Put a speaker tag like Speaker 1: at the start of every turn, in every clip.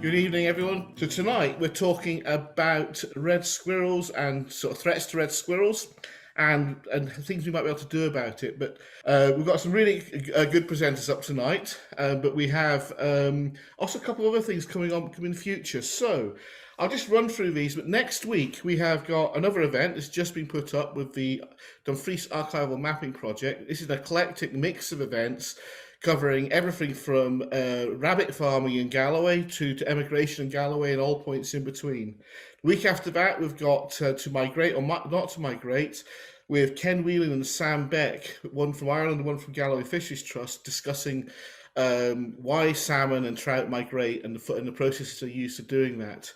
Speaker 1: Good evening, everyone. So tonight we're talking about red squirrels and sort of threats to red squirrels and things we might be able to do about it. But we've got some really good presenters up tonight, but we have also a couple of other things coming in the future. So I'll just run through these. But next week we have got another event that's just been put up with the Dumfries Archival Mapping Project. This is an eclectic mix of events covering everything from rabbit farming in Galloway to emigration in Galloway and all points in between. The week after that, we've got To Migrate or Not to Migrate with Ken Whelan and Sam Beck, one from Ireland and one from Galloway Fisheries Trust, discussing why salmon and trout migrate and the processes they're used to doing that.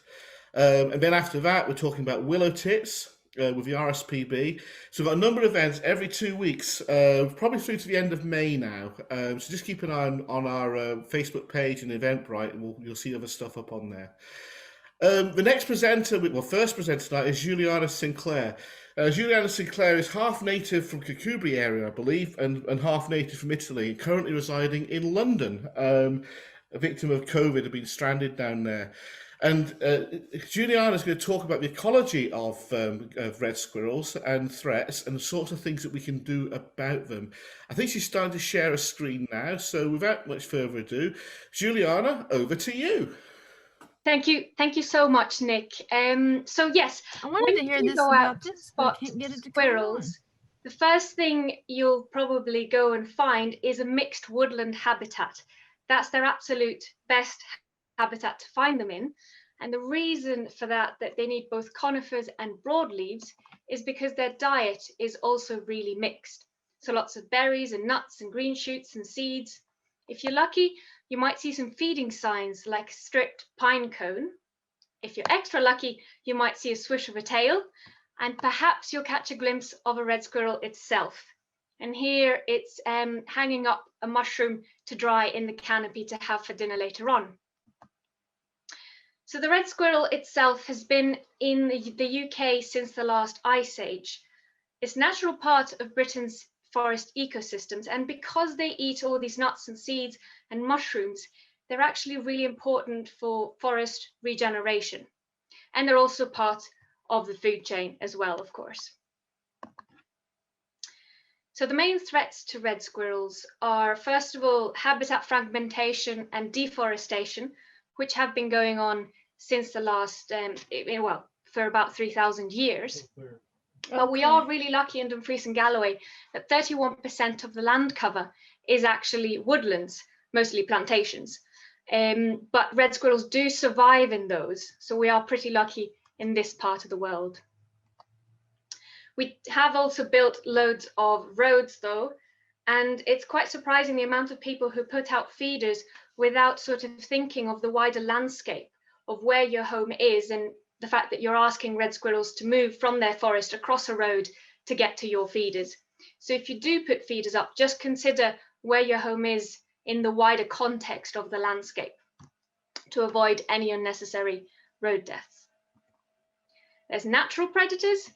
Speaker 1: And then after that, we're talking about willow tits, with the RSPB. So we've got a number of events every 2 weeks, probably through to the end of May now. So just keep an eye on our Facebook page and Eventbrite, and you'll see other stuff up on there. The next presenter, first presenter tonight is Juliana Sinclair. Juliana Sinclair is half native from Kakubri area, I believe, and half native from Italy, and currently residing in London. A victim of COVID, had been stranded down there. And Juliana is going to talk about the ecology of red squirrels and threats and the sorts of things that we can do about them. I think she's starting to share a screen now. So without much further ado, Juliana, over to you.
Speaker 2: Thank you so much, Nick. So yes,
Speaker 3: I wanted to hear this about this, but I can't get it to
Speaker 2: squirrels. The first thing you'll probably go and find is a mixed woodland habitat. That's their absolute best habitat to find them in. And the reason for that they need both conifers and broadleaves is because their diet is also really mixed. So lots of berries and nuts and green shoots and seeds. If you're lucky, you might see some feeding signs like a stripped pine cone. If you're extra lucky, you might see a swish of a tail, and perhaps you'll catch a glimpse of a red squirrel itself. And here it's hanging up a mushroom to dry in the canopy to have for dinner later on. So the red squirrel itself has been in the UK since the last ice age. It's a natural part of Britain's forest ecosystems, and because they eat all these nuts and seeds and mushrooms, they're actually really important for forest regeneration. And they're also part of the food chain as well, of course. So the main threats to red squirrels are, first of all, habitat fragmentation and deforestation, which have been going on since the last, for about 3,000 years. But we are really lucky in Dumfries and Galloway that 31% of the land cover is actually woodlands, mostly plantations. But red squirrels do survive in those, so we are pretty lucky in this part of the world. We have also built loads of roads though, and it's quite surprising the amount of people who put out feeders without sort of thinking of the wider landscape of where your home is, and the fact that you're asking red squirrels to move from their forest across a road to get to your feeders. So if you do put feeders up, just consider where your home is in the wider context of the landscape to avoid any unnecessary road deaths. There's natural predators,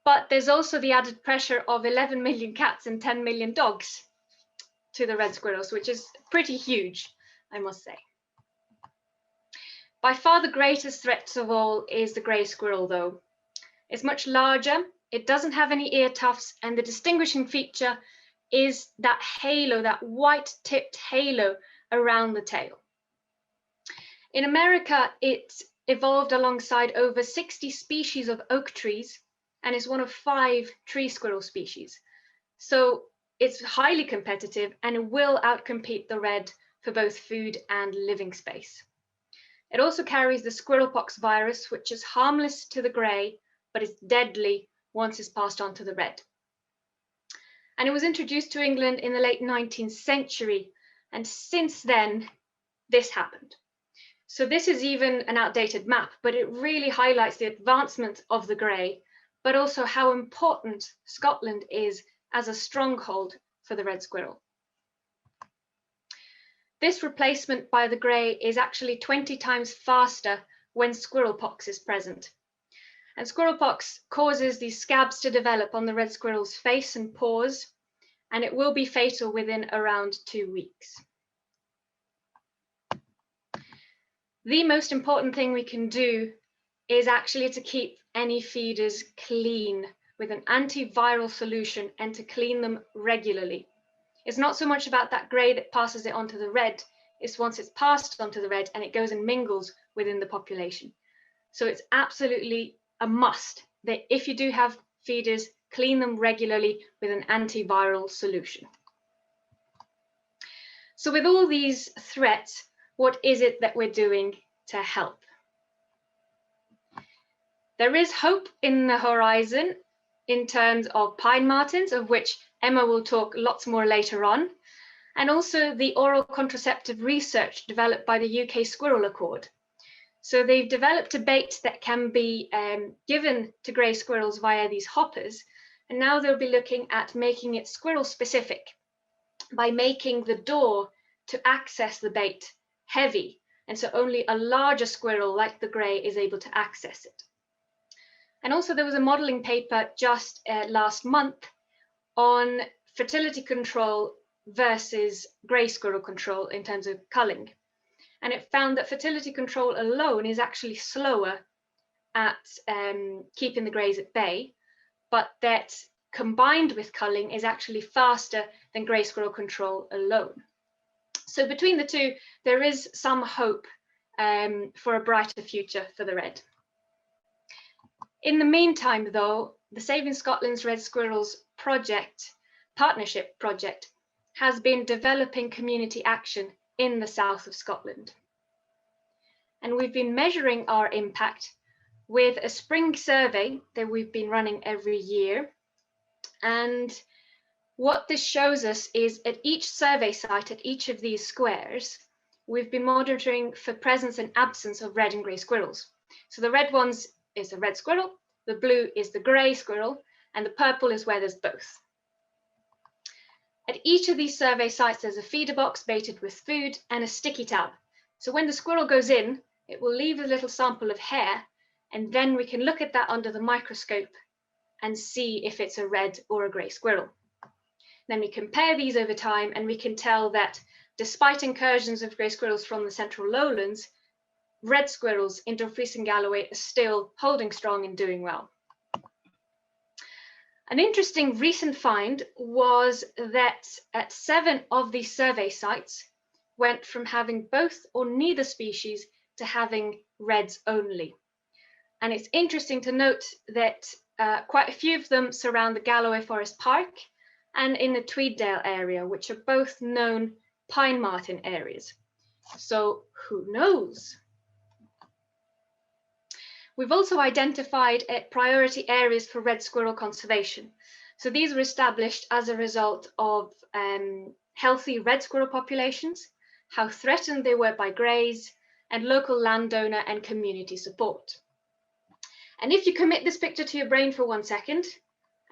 Speaker 2: but there's also the added pressure of 11 million cats and 10 million dogs to the red squirrels, which is pretty huge, I must say. By far the greatest threat of all is the grey squirrel though. It's much larger, it doesn't have any ear tufts, and the distinguishing feature is that halo, that white tipped halo around the tail. In America, it evolved alongside over 60 species of oak trees, and is one of 5 tree squirrel species. So it's highly competitive and it will outcompete the red for both food and living space. It also carries the squirrelpox virus, which is harmless to the grey, but is deadly once it's passed on to the red. And it was introduced to England in the late 19th century, and since then, this happened. So this is even an outdated map, but it really highlights the advancement of the grey, but also how important Scotland is as a stronghold for the red squirrel. This replacement by the grey is actually 20 times faster when squirrelpox is present. And squirrelpox causes these scabs to develop on the red squirrel's face and paws, and it will be fatal within around 2 weeks. the most important thing we can do is actually to keep any feeders clean with an antiviral solution and to clean them regularly. It's not so much about that grey that passes it onto the red, it's once it's passed onto the red and it goes and mingles within the population. So it's absolutely a must that if you do have feeders, clean them regularly with an antiviral solution. So with all these threats, what is it that we're doing to help? There is hope in the horizon in terms of pine martens, of which Emma will talk lots more later on, and also the oral contraceptive research developed by the UK Squirrel Accord. So they've developed a bait that can be given to grey squirrels via these hoppers, and now they'll be looking at making it squirrel specific by making the door to access the bait heavy, and so only a larger squirrel like the grey is able to access it. And also there was a modelling paper just last month on fertility control versus grey squirrel control in terms of culling. And it found that fertility control alone is actually slower at keeping the greys at bay, but that combined with culling is actually faster than grey squirrel control alone. So between the two, there is some hope for a brighter future for the red. In the meantime, though, the Saving Scotland's Red Squirrels partnership project, has been developing community action in the south of Scotland. And we've been measuring our impact with a spring survey that we've been running every year. And what this shows us is at each survey site, at each of these squares, we've been monitoring for presence and absence of red and grey squirrels. So the red ones is the red squirrel, the blue is the grey squirrel, and the purple is where there's both. At each of these survey sites, there's a feeder box baited with food and a sticky tab. So when the squirrel goes in, it will leave a little sample of hair, and then we can look at that under the microscope and see if it's a red or a grey squirrel. Then we compare these over time, and we can tell that despite incursions of grey squirrels from the central lowlands, red squirrels in Dumfries and Galloway are still holding strong and doing well. An interesting recent find was that at 7 of these survey sites went from having both or neither species to having reds only. And it's interesting to note that quite a few of them surround the Galloway Forest Park and in the Tweeddale area, which are both known pine marten areas. So who knows? We've also identified priority areas for red squirrel conservation. So these were established as a result of healthy red squirrel populations, how threatened they were by greys, and local landowner and community support. And if you commit this picture to your brain for 1 second,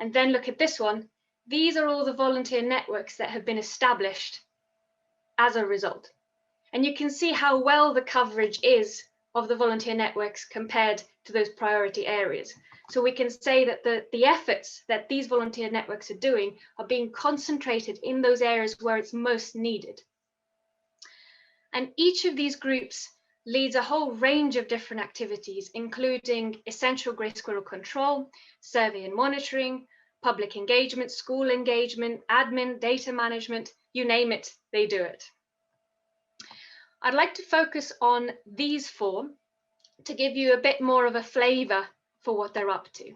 Speaker 2: and then look at this one, these are all the volunteer networks that have been established as a result. And you can see how well the coverage is of the volunteer networks compared to those priority areas. So we can say that the efforts that these volunteer networks are doing are being concentrated in those areas where it's most needed. And each of these groups leads a whole range of different activities, including essential grey squirrel control, survey and monitoring, public engagement, school engagement, admin, data management, you name it, they do it. I'd like to focus on these 4 to give you a bit more of a flavour for what they're up to.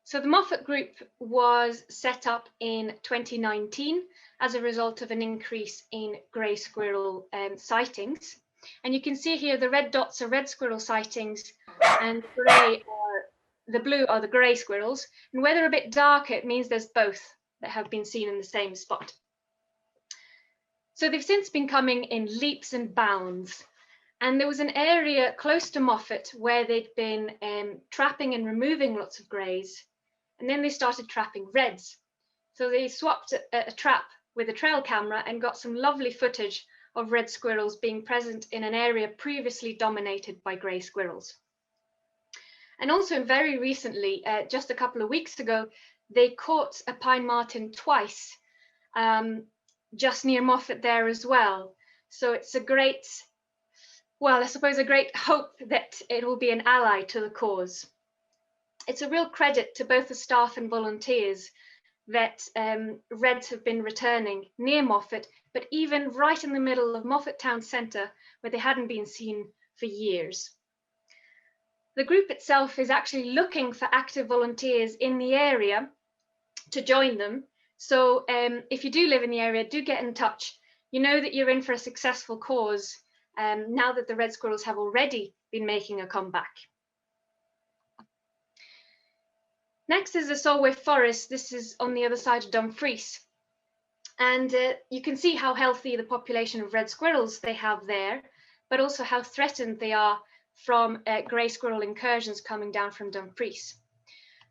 Speaker 2: So the Moffat Group was set up in 2019 as a result of an increase in grey squirrel sightings. And you can see here the red dots are red squirrel sightings and the blue are the grey squirrels. And where they're a bit darker, it means there's both that have been seen in the same spot. So they've since been coming in leaps and bounds. And there was an area close to Moffat where they'd been trapping and removing lots of greys. And then they started trapping reds. So they swapped a trap with a trail camera and got some lovely footage of red squirrels being present in an area previously dominated by grey squirrels. And also very recently, just a couple of weeks ago, they caught a pine marten twice, just near Moffat there as well. So it's a great well, I suppose a great hope that it will be an ally to the cause. It's a real credit to both the staff and volunteers that reds have been returning near Moffat, but even right in the middle of Moffat town centre, where they hadn't been seen for years. The group itself is actually looking for active volunteers in the area to join them. So if you do live in the area, do get in touch. You know that you're in for a successful cause now that the red squirrels have already been making a comeback. Next is the Solway Forest. This is on the other side of Dumfries. And you can see how healthy the population of red squirrels they have there, but also how threatened they are from grey squirrel incursions coming down from Dumfries.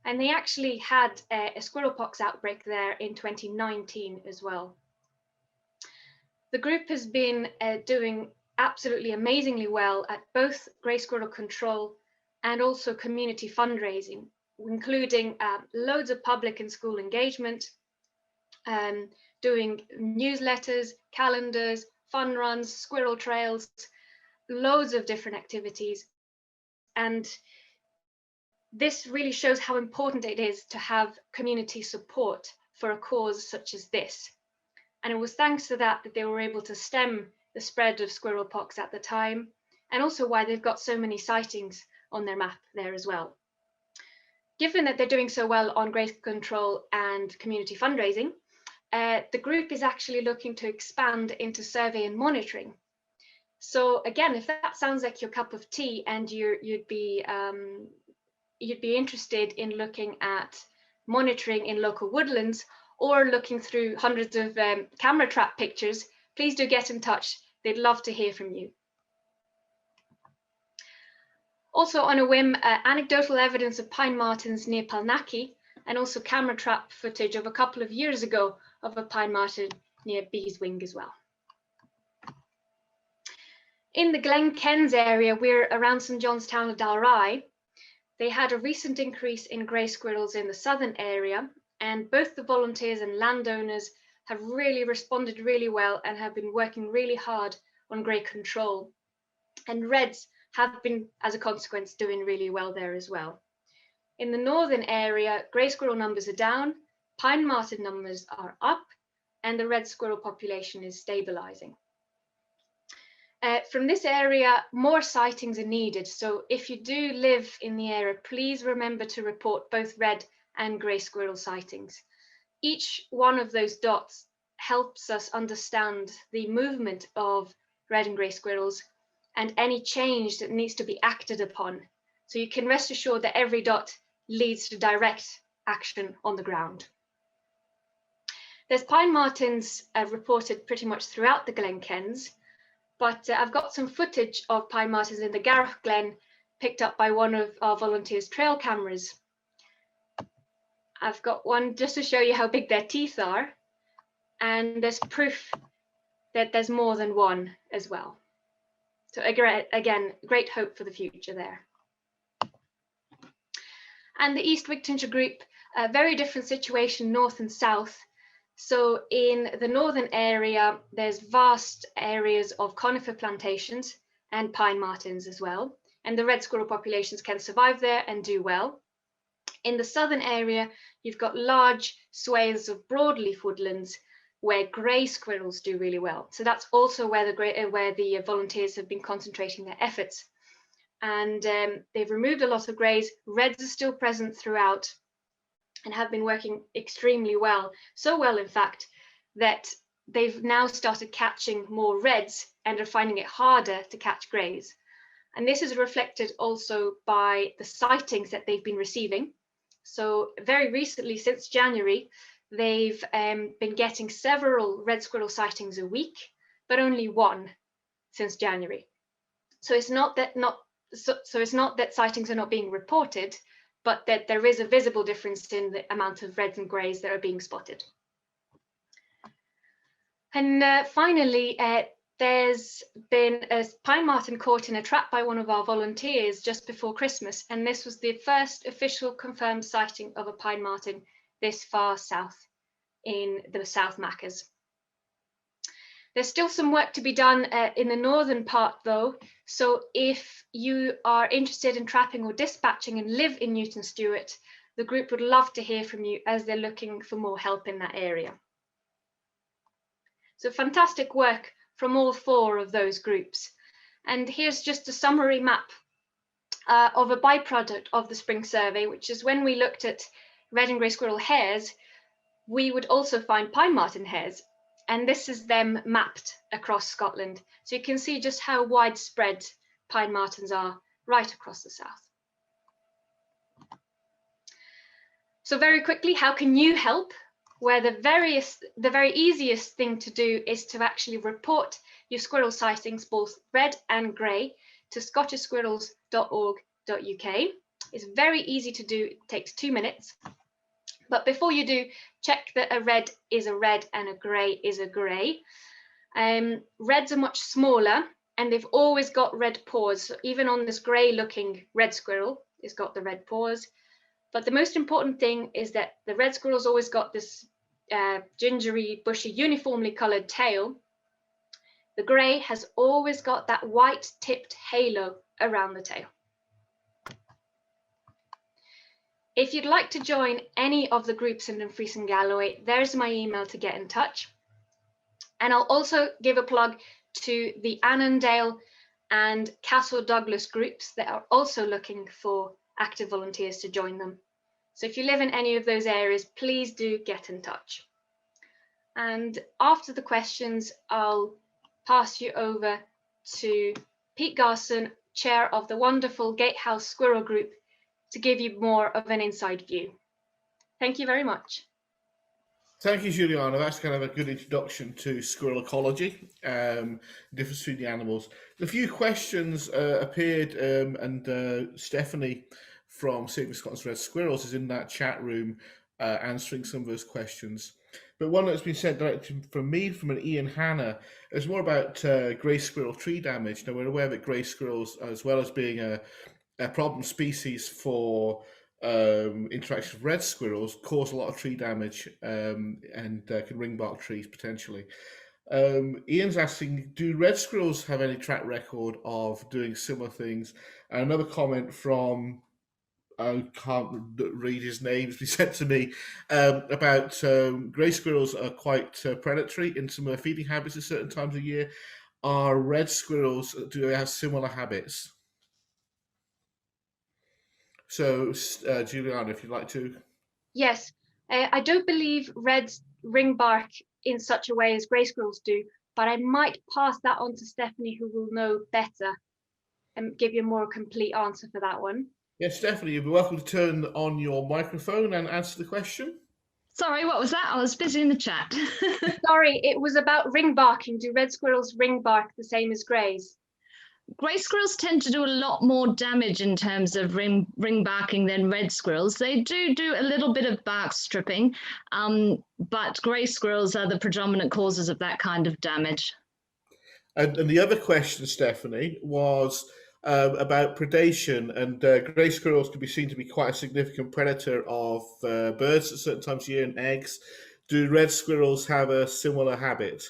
Speaker 2: And they actually had a squirrel pox outbreak there in 2019 as well. The group has been doing absolutely amazingly well at both grey squirrel control and also community fundraising, including loads of public and school engagement, doing newsletters, calendars, fun runs, squirrel trails, loads of different activities. And this really shows how important it is to have community support for a cause such as this. And it was thanks to that that they were able to stem the spread of squirrel pox at the time, and also why they've got so many sightings on their map there as well. Given that they're doing so well on grey control and community fundraising, the group is actually looking to expand into survey and monitoring. So again, if that sounds like your cup of tea and you'd be interested in looking at monitoring in local woodlands or looking through hundreds of camera trap pictures, please do get in touch. They'd love to hear from you. Also on a whim, anecdotal evidence of pine martens near Palnaki, and also camera trap footage of a couple of years ago of a pine marten near Beeswing as well. In the Glen Kens area, we're around St John's Town of Dalry. They had a recent increase in grey squirrels in the southern area, and both the volunteers and landowners have really responded really well and have been working really hard on grey control. And reds have been, as a consequence, doing really well there as well. In the northern area, grey squirrel numbers are down, pine marten numbers are up, and the red squirrel population is stabilising. From this area, more sightings are needed. So if you do live in the area, please remember to report both red and grey squirrel sightings. Each one of those dots helps us understand the movement of red and grey squirrels and any change that needs to be acted upon. So you can rest assured that every dot leads to direct action on the ground. There's pine martens reported pretty much throughout the Glen Kens, but I've got some footage of pine martens in the Galloway Glen picked up by one of our volunteers' trail cameras. I've got one just to show you how big their teeth are, and there's proof that there's more than one as well. So again, great hope for the future there. And the East Wigtonshire group, a very different situation, north and south. So in the northern area, there's vast areas of conifer plantations and pine martens as well. And the red squirrel populations can survive there and do well. In the southern area, you've got large swathes of broadleaf woodlands where grey squirrels do really well. So that's also where the volunteers have been concentrating their efforts. And they've removed a lot of greys. Reds are still present throughout and have been working extremely well. So well, in fact, that they've now started catching more reds and are finding it harder to catch greys. And this is reflected also by the sightings that they've been receiving. So very recently, since January, they've been getting several red squirrel sightings a week, but only one since January. So it's not that sightings are not being reported, but that there is a visible difference in the amount of reds and greys that are being spotted. And finally, there's been a pine marten caught in a trap by one of our volunteers just before Christmas, and this was the first official confirmed sighting of a pine marten this far south in the South Mackers. There's still some work to be done in the northern part though. So if you are interested in trapping or dispatching and live in Newton Stewart, the group would love to hear from you as they're looking for more help in that area. So fantastic work from all 4 of those groups. And here's just a summary map of a byproduct of the spring survey, which is when we looked at red and grey squirrel hares, we would also find pine marten hares. And this is them mapped across Scotland. So you can see just how widespread pine martens are right across the south. So very quickly, how can you help? Where the very easiest thing to do is to actually report your squirrel sightings, both red and grey, to scottishsquirrels.org.uk. It's very easy to do, it takes 2 minutes. But before you do, check that a red is a red and a grey is a grey. Reds are much smaller and they've always got red paws. So even on this grey looking red squirrel, it's got the red paws. But the most important thing is that the red squirrel's always got this gingery, bushy, uniformly coloured tail. The grey has always got that white tipped halo around the tail. If you'd like to join any of the groups in Dumfries and Galloway, there's my email to get in touch. And I'll also give a plug to the Annandale and Castle Douglas groups that are also looking for active volunteers to join them. So if you live in any of those areas, please do get in touch. And after the questions, I'll pass you over to Pete Garson, chair of the wonderful Gatehouse Squirrel Group, to give you more of an inside view. Thank you very much.
Speaker 1: Thank you, Juliana. That's kind of a good introduction to squirrel ecology, the difference between the animals. A few questions appeared, and Stephanie from Saving Scotland's Red Squirrels is in that chat room answering some of those questions. But one that's been sent directly from me, from an Ian Hanna, is more about grey squirrel tree damage. Now, we're aware that grey squirrels, as well as being a problem species for interaction with red squirrels, cause a lot of tree damage and can ring bark trees potentially. Ian's asking, do red squirrels have any track record of doing similar things? And another comment from, I can't read his name, it's been sent to me, about grey squirrels are quite predatory in some of their feeding habits at certain times of year. Are red squirrels, do they have similar habits? So, Juliana, if you'd like to.
Speaker 2: Yes, I don't believe reds ring bark in such a way as grey squirrels do, but I might pass that on to Stephanie, who will know better and give you a more complete answer for that one.
Speaker 1: Yes, Stephanie, you'll be welcome to turn on your microphone and answer the question.
Speaker 3: Sorry, what was that? I was busy in the chat.
Speaker 2: Sorry, it was about ring barking. Do red squirrels ring bark the same as greys?
Speaker 3: Grey squirrels tend to do a lot more damage in terms of ring barking than red squirrels. They do a little bit of bark stripping, but grey squirrels are the predominant causes of that kind of damage.
Speaker 1: And the other question, Stephanie, was about predation, and grey squirrels can be seen to be quite a significant predator of birds at certain times of year and eggs. Do red squirrels have a similar habit?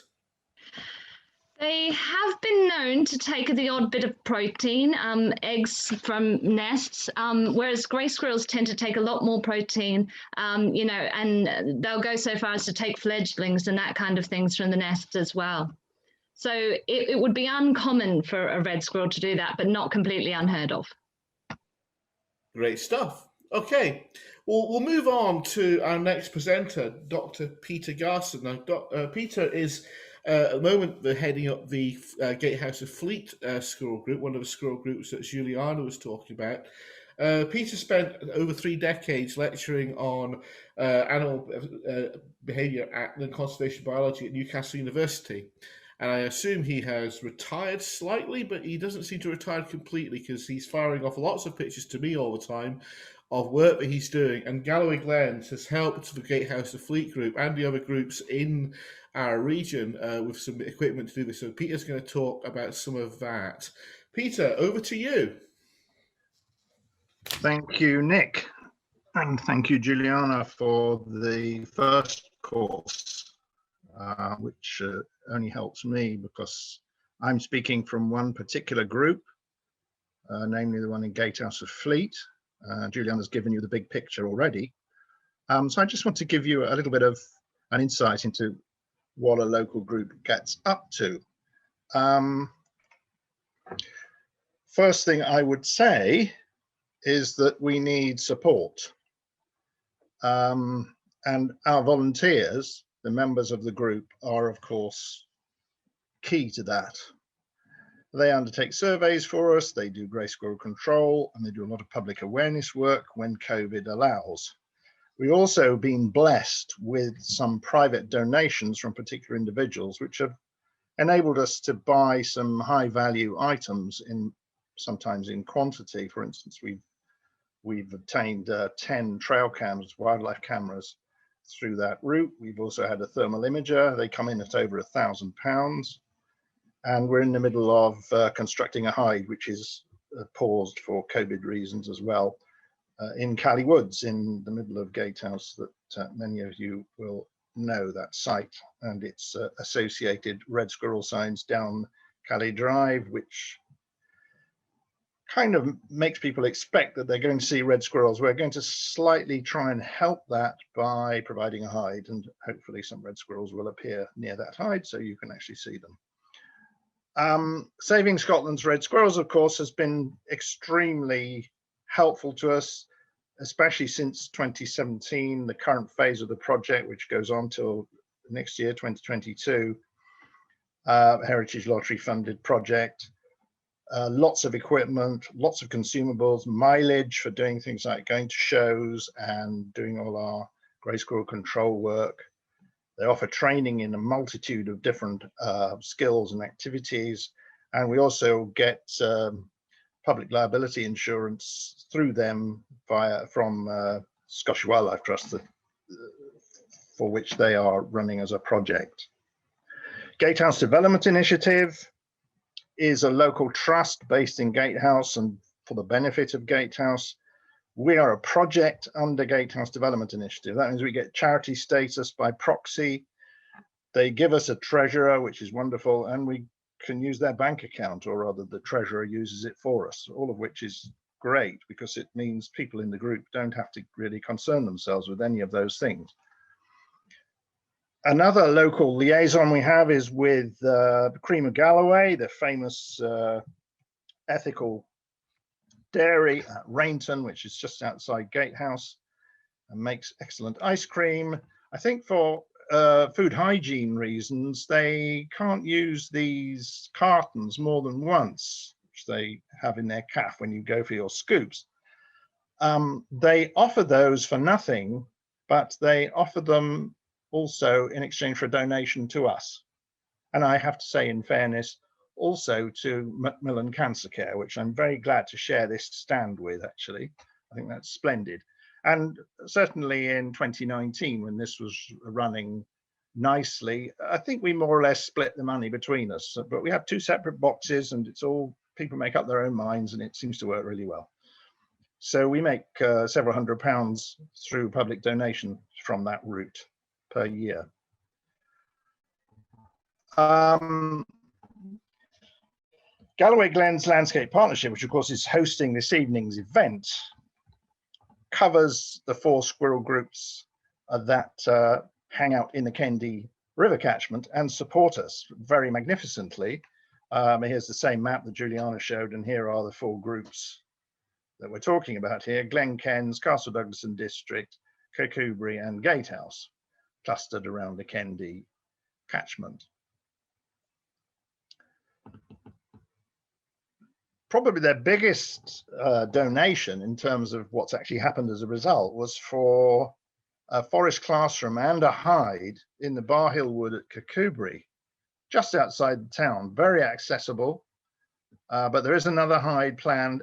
Speaker 3: They have been known to take the odd bit of protein, eggs from nests, whereas grey squirrels tend to take a lot more protein, you know, and they'll go so far as to take fledglings and that kind of things from the nests as well. So it would be uncommon for a red squirrel to do that, but not completely unheard of.
Speaker 1: Great stuff. Okay, well, we'll move on to our next presenter, Dr. Peter Garson. Now, Peter is at the moment they're heading up the Gatehouse of Fleet Squirrel Group, one of the squirrel groups that Juliana was talking about. Peter spent over 3 decades lecturing on animal behaviour and conservation biology at Newcastle University. And I assume he has retired slightly, but he doesn't seem to retire completely because he's firing off lots of pictures to me all the time of work that he's doing. And Galloway Glens has helped the Gatehouse of Fleet Group and the other groups in our region with some equipment to do this. So Peter's going to talk about some of that. Peter, over to you.
Speaker 4: Thank you, Nick. And thank you, Juliana, for the first course, which only helps me because I'm speaking from one particular group, namely the one in Gatehouse of Fleet. Juliana's given you the big picture already. So I just want to give you a little bit of an insight into what a local group gets up to. First thing I would say is that we need support. And our volunteers, the members of the group, are of course key to that. They undertake surveys for us, they do grey squirrel control, and they do a lot of public awareness work when COVID allows. We've also been blessed with some private donations from particular individuals, which have enabled us to buy some high value items, sometimes in quantity. For instance, we've obtained 10 trail cams, wildlife cameras, through that route. We've also had a thermal imager. They come in at over £1,000. And we're in the middle of constructing a hide, which is paused for COVID reasons as well, in Cally Woods, in the middle of Gatehouse, that many of you will know that site, and its associated red squirrel signs down Cally Drive, which kind of makes people expect that they're going to see red squirrels. We're going to slightly try and help that by providing a hide, and hopefully some red squirrels will appear near that hide so you can actually see them. Saving Scotland's red squirrels, of course, has been extremely helpful to us, especially since 2017, the current phase of the project, which goes on till next year, 2022, Heritage Lottery funded project. Lots of equipment, lots of consumables, mileage for doing things like going to shows and doing all our grey squirrel control work. They offer training in a multitude of different skills and activities. And we also get public liability insurance through them from Scottish Wildlife Trust, for which they are running as a project. Gatehouse Development Initiative is a local trust based in Gatehouse and for the benefit of Gatehouse. We are a project under Gatehouse Development Initiative. That means we get charity status by proxy. They give us a treasurer, which is wonderful, and we can use their bank account, or rather the treasurer uses it for us, all of which is great because it means people in the group don't have to really concern themselves with any of those things. Another local liaison we have is with Cream of Galloway, the famous ethical dairy at Rainton, which is just outside Gatehouse, and makes excellent ice cream. I think for food hygiene reasons, they can't use these cartons more than once, which they have in their caff when you go for your scoops. They offer those for nothing, but they offer them also in exchange for a donation to us. And I have to say, in fairness, also to Macmillan Cancer Care, which I'm very glad to share this stand with, actually. I think that's splendid. And certainly in 2019, when this was running nicely, I think we more or less split the money between us. But we have two separate boxes, and it's all, people make up their own minds, and it seems to work really well. So we make several £100 through public donation from that route per year. Galloway Glens Landscape Partnership, which of course is hosting this evening's event, covers the 4 squirrel groups that hang out in the Kendy River catchment and support us very magnificently. Here's the same map that Juliana showed, and here are the 4 groups that we're talking about here: Glen Kens, Castle Douglaston District, Kirkcudbright and Gatehouse, clustered around the Kendy catchment. Probably their biggest donation in terms of what's actually happened as a result was for a forest classroom and a hide in the Bar Hill Wood at Kirkcudbright, just outside the town, very accessible. But there is another hide planned,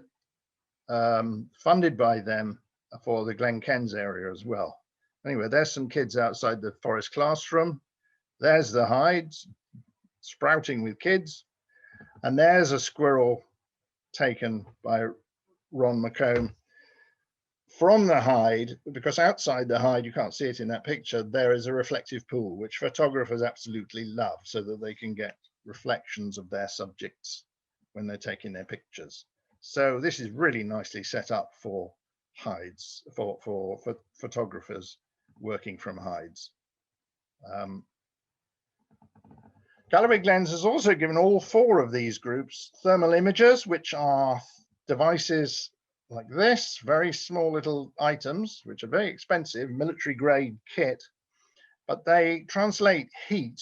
Speaker 4: funded by them, for the Glen Kens area as well. Anyway, there's some kids outside the forest classroom. There's the hide sprouting with kids. And there's a squirrel taken by Ron McComb from the hide, because outside the hide, you can't see it in that picture, there is a reflective pool, which photographers absolutely love, so that they can get reflections of their subjects when they're taking their pictures. So this is really nicely set up for hides, for photographers working from hides. Galloway Glens has also given all 4 of these groups thermal imagers, which are devices like this, very small little items, which are very expensive, military grade kit, but they translate heat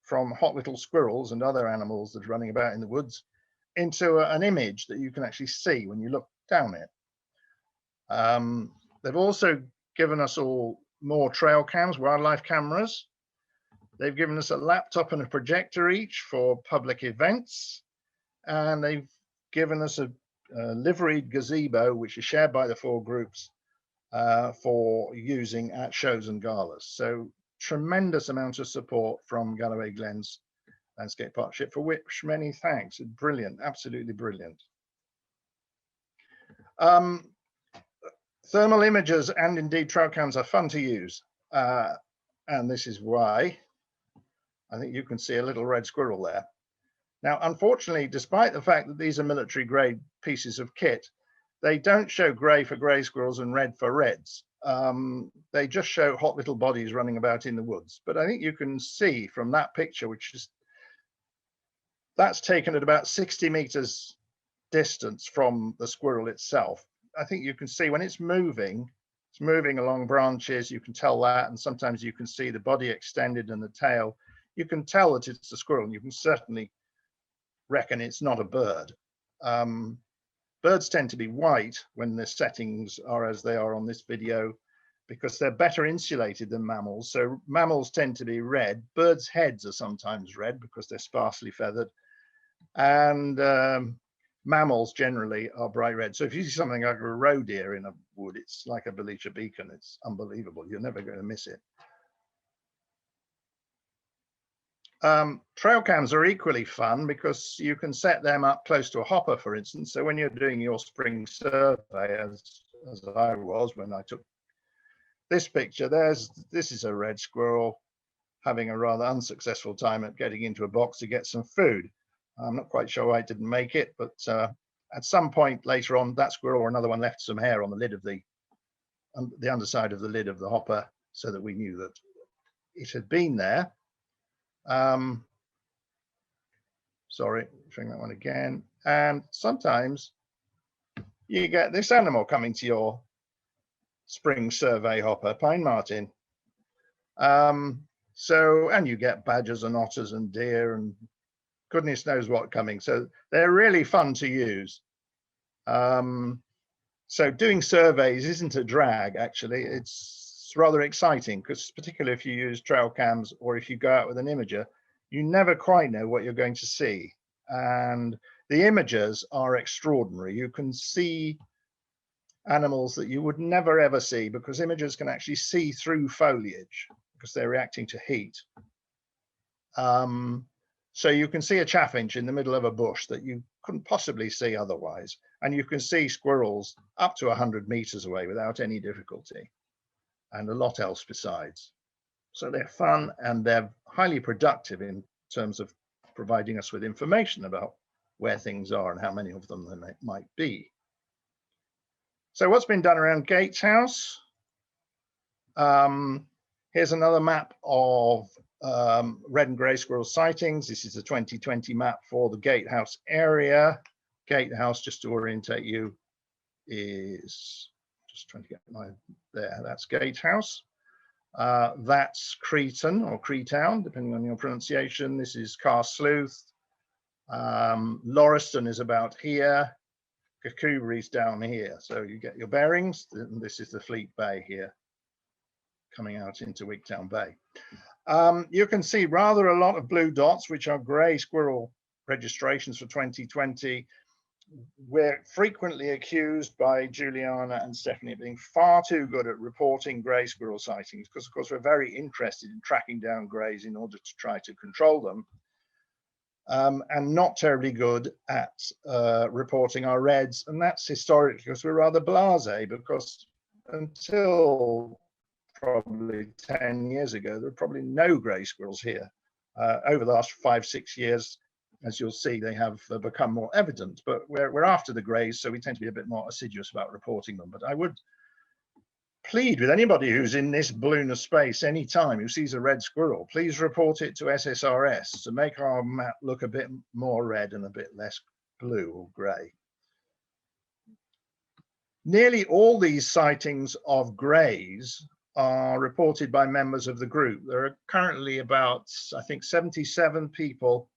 Speaker 4: from hot little squirrels and other animals that are running about in the woods into an image that you can actually see when you look down it. They've also given us all more trail cams, wildlife cameras. They've given us a laptop and a projector each for public events. And they've given us a liveried gazebo, which is shared by the 4 groups for using at shows and galas. So tremendous amount of support from Galloway Glens Landscape Partnership, for which many thanks. It's brilliant, absolutely brilliant. Thermal imagers and indeed trail cams are fun to use. And this is why. I think you can see a little red squirrel there. Now, unfortunately, despite the fact that these are military grade pieces of kit, they don't show grey for grey squirrels and red for reds. They just show hot little bodies running about in the woods. But I think you can see from that picture, that's taken at about 60 meters distance from the squirrel itself. I think you can see when it's moving along branches, you can tell that, and sometimes you can see the body extended and the tail. You can tell that it's a squirrel, and you can certainly reckon it's not a bird. Birds tend to be white when the settings are as they are on this video, because they're better insulated than mammals. So mammals tend to be red. Birds' heads are sometimes red because they're sparsely feathered. And mammals generally are bright red. So if you see something like a roe deer in a wood, it's like a Belisha beacon. It's unbelievable. You're never going to miss it. Trail cams are equally fun because you can set them up close to a hopper, for instance. So when you're doing your spring survey, as I was when I took this picture, this is a red squirrel having a rather unsuccessful time at getting into a box to get some food. I'm not quite sure why it didn't make it, but at some point later on, that squirrel or another one left some hair on the lid of the underside of the lid of the hopper, so that we knew that it had been there. Sorry, showing that one again. And sometimes you get this animal coming to your spring survey hopper, pine marten. And you get badgers and otters and deer and goodness knows what coming. So they're really fun to use. So doing surveys isn't a drag, actually. It's rather exciting, because particularly if you use trail cams or if you go out with an imager, you never quite know what you're going to see. And the images are extraordinary. You can see animals that you would never ever see, because imagers can actually see through foliage because they're reacting to heat. So you can see a chaffinch in the middle of a bush that you couldn't possibly see otherwise. And you can see squirrels up to 100 meters away without any difficulty, and a lot else besides. So they're fun and they're highly productive in terms of providing us with information about where things are and how many of them there might be. So what's been done around Gatehouse? Here's another map of red and grey squirrel sightings. This is the 2020 map for the Gatehouse area. Gatehouse, just to orientate you, is just trying to get my there. That's Gatehouse. That's Cretan or Creetown, depending on your pronunciation. This is Carsluth. Lauriston is about here. Kakuberi's down here. So you get your bearings. This is the Fleet Bay here, coming out into Wigtown Bay. You can see rather a lot of blue dots, which are grey squirrel registrations for 2020. We're frequently accused by Juliana and Stephanie of being far too good at reporting grey squirrel sightings, because of course we're very interested in tracking down greys in order to try to control them, and not terribly good at reporting our reds. And that's historically because we're rather blasé, because until probably 10 years ago, there were probably no grey squirrels here. Over the last 5-6 years, as you'll see, they have become more evident, but we're after the greys, so we tend to be a bit more assiduous about reporting them. But I would plead with anybody who's in this balloon of space anytime who sees a red squirrel, please report it to SSRS to make our map look a bit more red and a bit less blue or grey. Nearly all these sightings of greys are reported by members of the group. There are currently about, I think, 77 people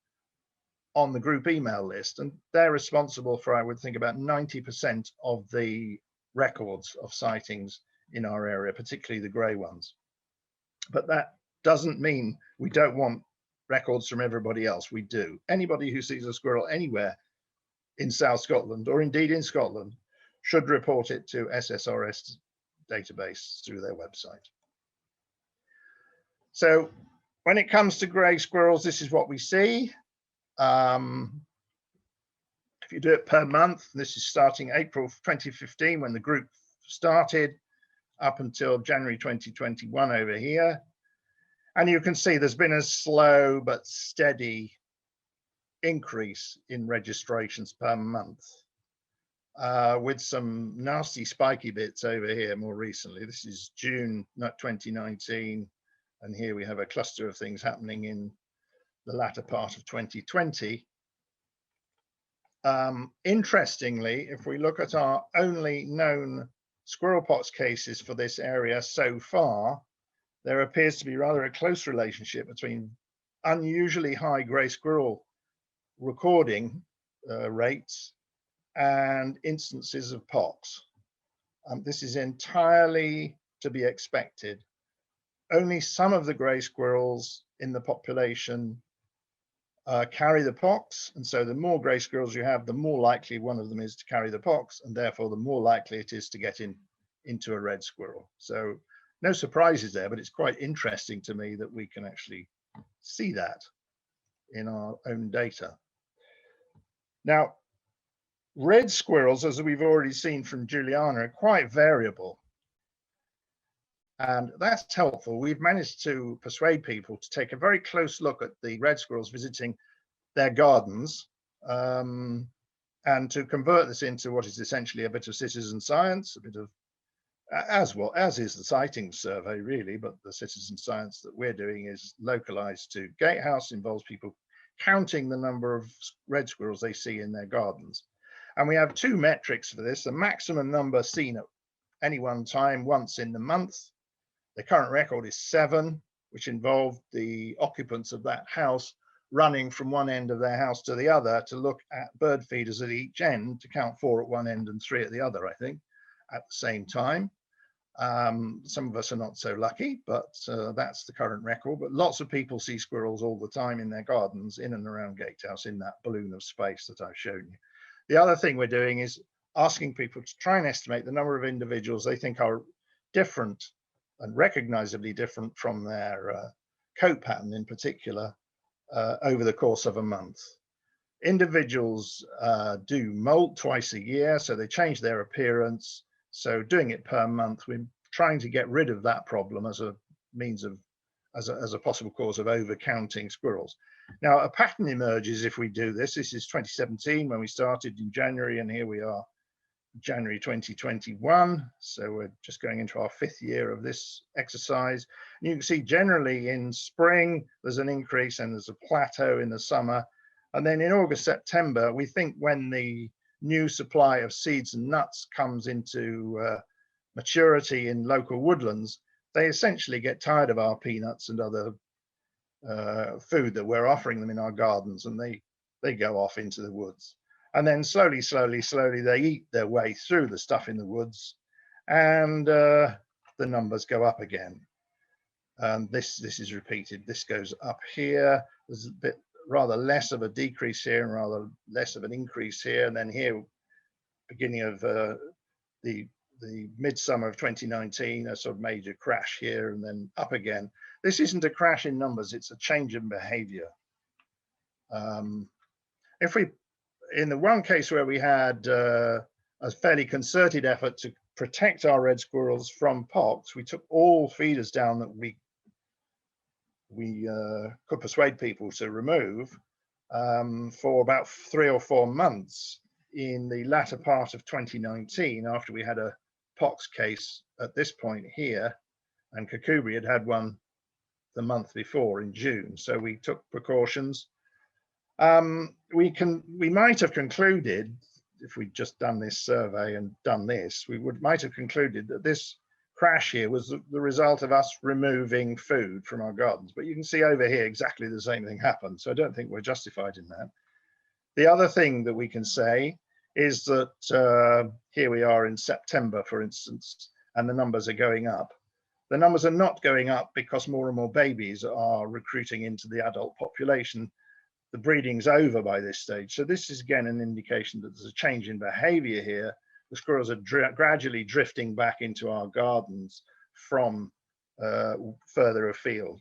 Speaker 4: on the group email list, and they're responsible for, I would think, about 90% of the records of sightings in our area, particularly the grey ones. But that doesn't mean we don't want records from everybody else. We do. Anybody who sees a squirrel anywhere in South Scotland, or indeed in Scotland, should report it to SSRS database through their website. So when it comes to grey squirrels, this is what we see. If you do it per month, this is starting April 2015 when the group started, up until January 2021 over here. And you can see there's been a slow but steady increase in registrations per month, with some nasty spiky bits over here more recently. This is June 2019, and here we have a cluster of things happening in the latter part of 2020. Interestingly, if we look at our only known squirrel pox cases for this area so far, there appears to be rather a close relationship between unusually high grey squirrel recording rates and instances of pox. This is entirely to be expected. Only some of the grey squirrels in the population carry the pox, and so the more grey squirrels you have, the more likely one of them is to carry the pox, and therefore the more likely it is to get into a red squirrel. So no surprises there, but it's quite interesting to me that we can actually see that in our own data. Now, red squirrels, as we've already seen from Juliana, are quite variable. And that's helpful. We've managed to persuade people to take a very close look at the red squirrels visiting their gardens, and to convert this into what is essentially a bit of citizen science, a bit of, as well as is the sightings survey really, but the citizen science that we're doing is localized to Gatehouse, involves people counting the number of red squirrels they see in their gardens. And we have two metrics for this: the maximum number seen at any one time once in the month. The current record is 7, which involved the occupants of that house running from one end of their house to the other to look at bird feeders at each end, to count 4 at one end and 3 at the other, I think, at the same time. Some of us are not so lucky, but that's the current record. But lots of people see squirrels all the time in their gardens, in and around Gatehouse, in that balloon of space that I've shown you. The other thing we're doing is asking people to try and estimate the number of individuals they think are different and recognizably different from their coat pattern in particular over the course of a month. Individuals do molt twice a year, so they change their appearance. So doing it per month, we're trying to get rid of that problem as a means of, as a possible cause of overcounting squirrels. Now, a pattern emerges if we do this. This is 2017 when we started in January, and here we are, January 2021. So we're just going into our 5th year of this exercise. And you can see generally in spring, there's an increase and there's a plateau in the summer. And then in August, September, we think when the new supply of seeds and nuts comes into maturity in local woodlands, they essentially get tired of our peanuts and other food that we're offering them in our gardens, and they go off into the woods. And then slowly, they eat their way through the stuff in the woods, and the numbers go up again. This is repeated. This goes up here. There's a bit rather less of a decrease here and rather less of an increase here. And then here, beginning of the midsummer of 2019, a sort of major crash here, and then up again. This isn't a crash in numbers, it's a change in behavior. If we, in the one case where we had a fairly concerted effort to protect our red squirrels from pox, we took all feeders down that we could persuade people to remove for about 3 or 4 months in the latter part of 2019, after we had a pox case at this point here, and Kakubri had had one the month before in June. So we took precautions. We might have concluded, if we'd just done this survey and done this, might have concluded that this crash here was the result of us removing food from our gardens. But you can see over here exactly the same thing happened. So I don't think we're justified in that. The other thing that we can say is that here we are in September, for instance, and the numbers are going up. The numbers are not going up because more and more babies are recruiting into the adult population. The breeding's over by this stage. So this is again an indication that there's a change in behavior here. The squirrels are gradually drifting back into our gardens from further afield.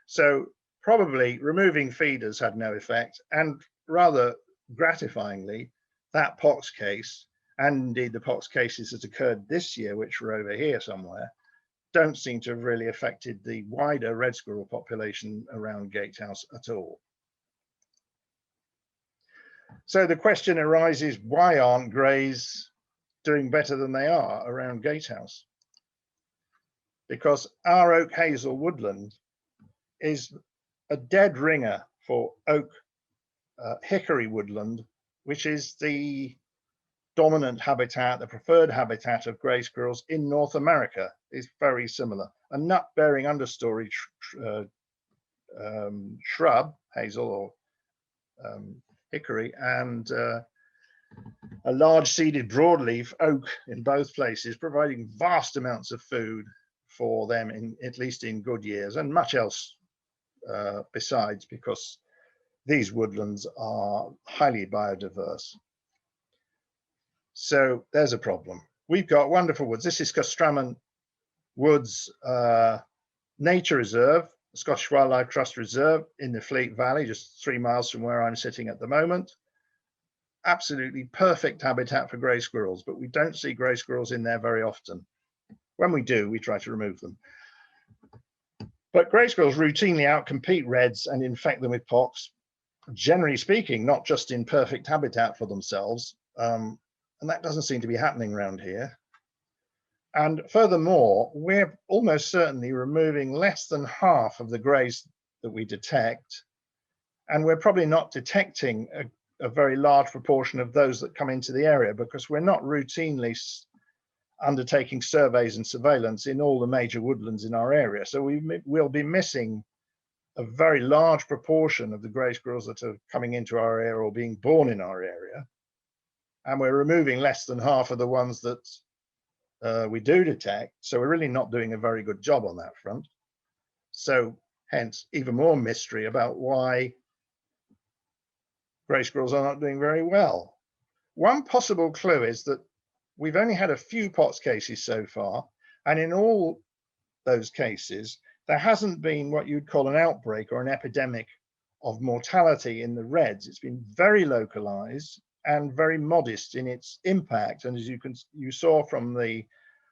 Speaker 4: So probably removing feeders had no effect, and rather gratifyingly, that pox case, and indeed the pox cases that occurred this year, which were over here somewhere, don't seem to have really affected the wider red squirrel population around Gatehouse at all. So the question arises, why aren't greys doing better than they are around Gatehouse? Because our oak hazel woodland is a dead ringer for oak hickory woodland, which is the dominant habitat, the preferred habitat of grey squirrels in North America. Is very similar. A nut-bearing understory shrub, hazel or hickory, and a large seeded broadleaf oak in both places, providing vast amounts of food for them, at least in good years, and much else besides, because these woodlands are highly biodiverse. So there's a problem. We've got wonderful woods. This is Castraman Woods Nature Reserve, Scottish Wildlife Trust Reserve in the Fleet Valley, just 3 miles from where I'm sitting at the moment. Absolutely perfect habitat for grey squirrels, but we don't see grey squirrels in there very often. When we do, we try to remove them. But grey squirrels routinely outcompete reds and infect them with pox, generally speaking, not just in perfect habitat for themselves. And that doesn't seem to be happening around here. And furthermore, we're almost certainly removing less than half of the greys that we detect. And we're probably not detecting a very large proportion of those that come into the area, because we're not routinely undertaking surveys and surveillance in all the major woodlands in our area. So we'll be missing a very large proportion of the grey squirrels that are coming into our area or being born in our area. And we're removing less than half of the ones that we do detect. So we're really not doing a very good job on that front. So hence, even more mystery about why grey squirrels are not doing very well. One possible clue is that we've only had a few POTS cases so far, and in all those cases, there hasn't been what you'd call an outbreak or an epidemic of mortality in the reds. It's been very localized and very modest in its impact. And as you saw from the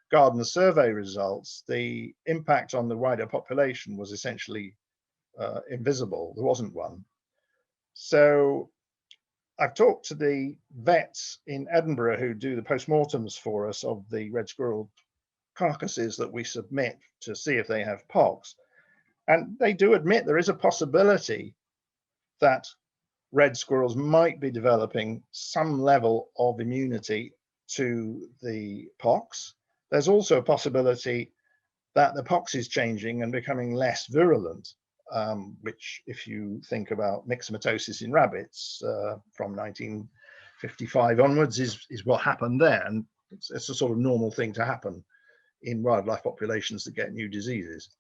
Speaker 4: garden survey results, the impact on the wider population was essentially invisible. There wasn't one. So I've talked to the vets in Edinburgh who do the postmortems for us of the red squirrel carcasses that we submit to see if they have pox. And they do admit there is a possibility that red squirrels might be developing some level of immunity to the pox. There's also a possibility that the pox is changing and becoming less virulent, which, if you think about myxomatosis in rabbits from 1955 onwards, is what happened there. And it's a sort of normal thing to happen in wildlife populations that get new diseases.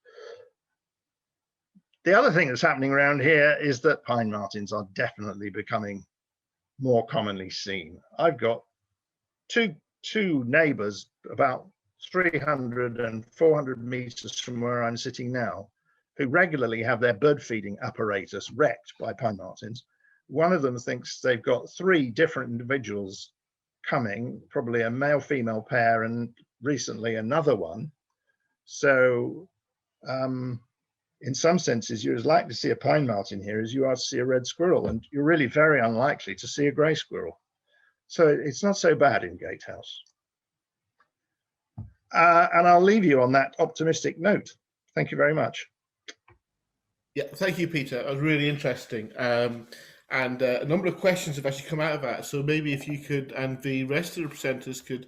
Speaker 4: The other thing that's happening around here is that pine martens are definitely becoming more commonly seen. I've got two neighbors about 300 and 400 meters from where I'm sitting now, who regularly have their bird feeding apparatus wrecked by pine martens. One of them thinks they've got 3 different individuals coming, probably a male-female pair, and recently another one. So in some senses, you're as likely to see a pine marten here as you are to see a red squirrel, and you're really very unlikely to see a grey squirrel. So it's not so bad in Gatehouse. And I'll leave you on that optimistic note. Thank you very much.
Speaker 1: Yeah, thank you, Peter. It was really interesting. And a number of questions have actually come out of that. So maybe if you could, and the rest of the presenters could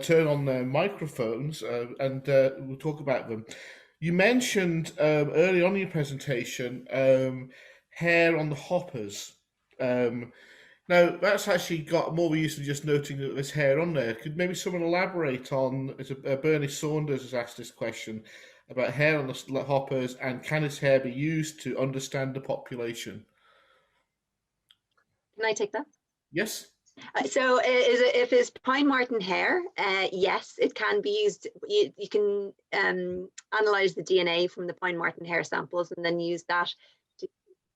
Speaker 1: turn on their microphones and we'll talk about them. You mentioned early on in your presentation hair on the hoppers. Now, that's actually got more use than just noting that there's hair on there. Could maybe someone elaborate on, Bernie Saunders has asked this question, about hair on the hoppers, and can this hair be used to understand the population?
Speaker 5: Can I take that?
Speaker 1: Yes.
Speaker 5: So if it's pine marten hair, yes, it can be used. You can analyze the DNA from the pine marten hair samples and then use that to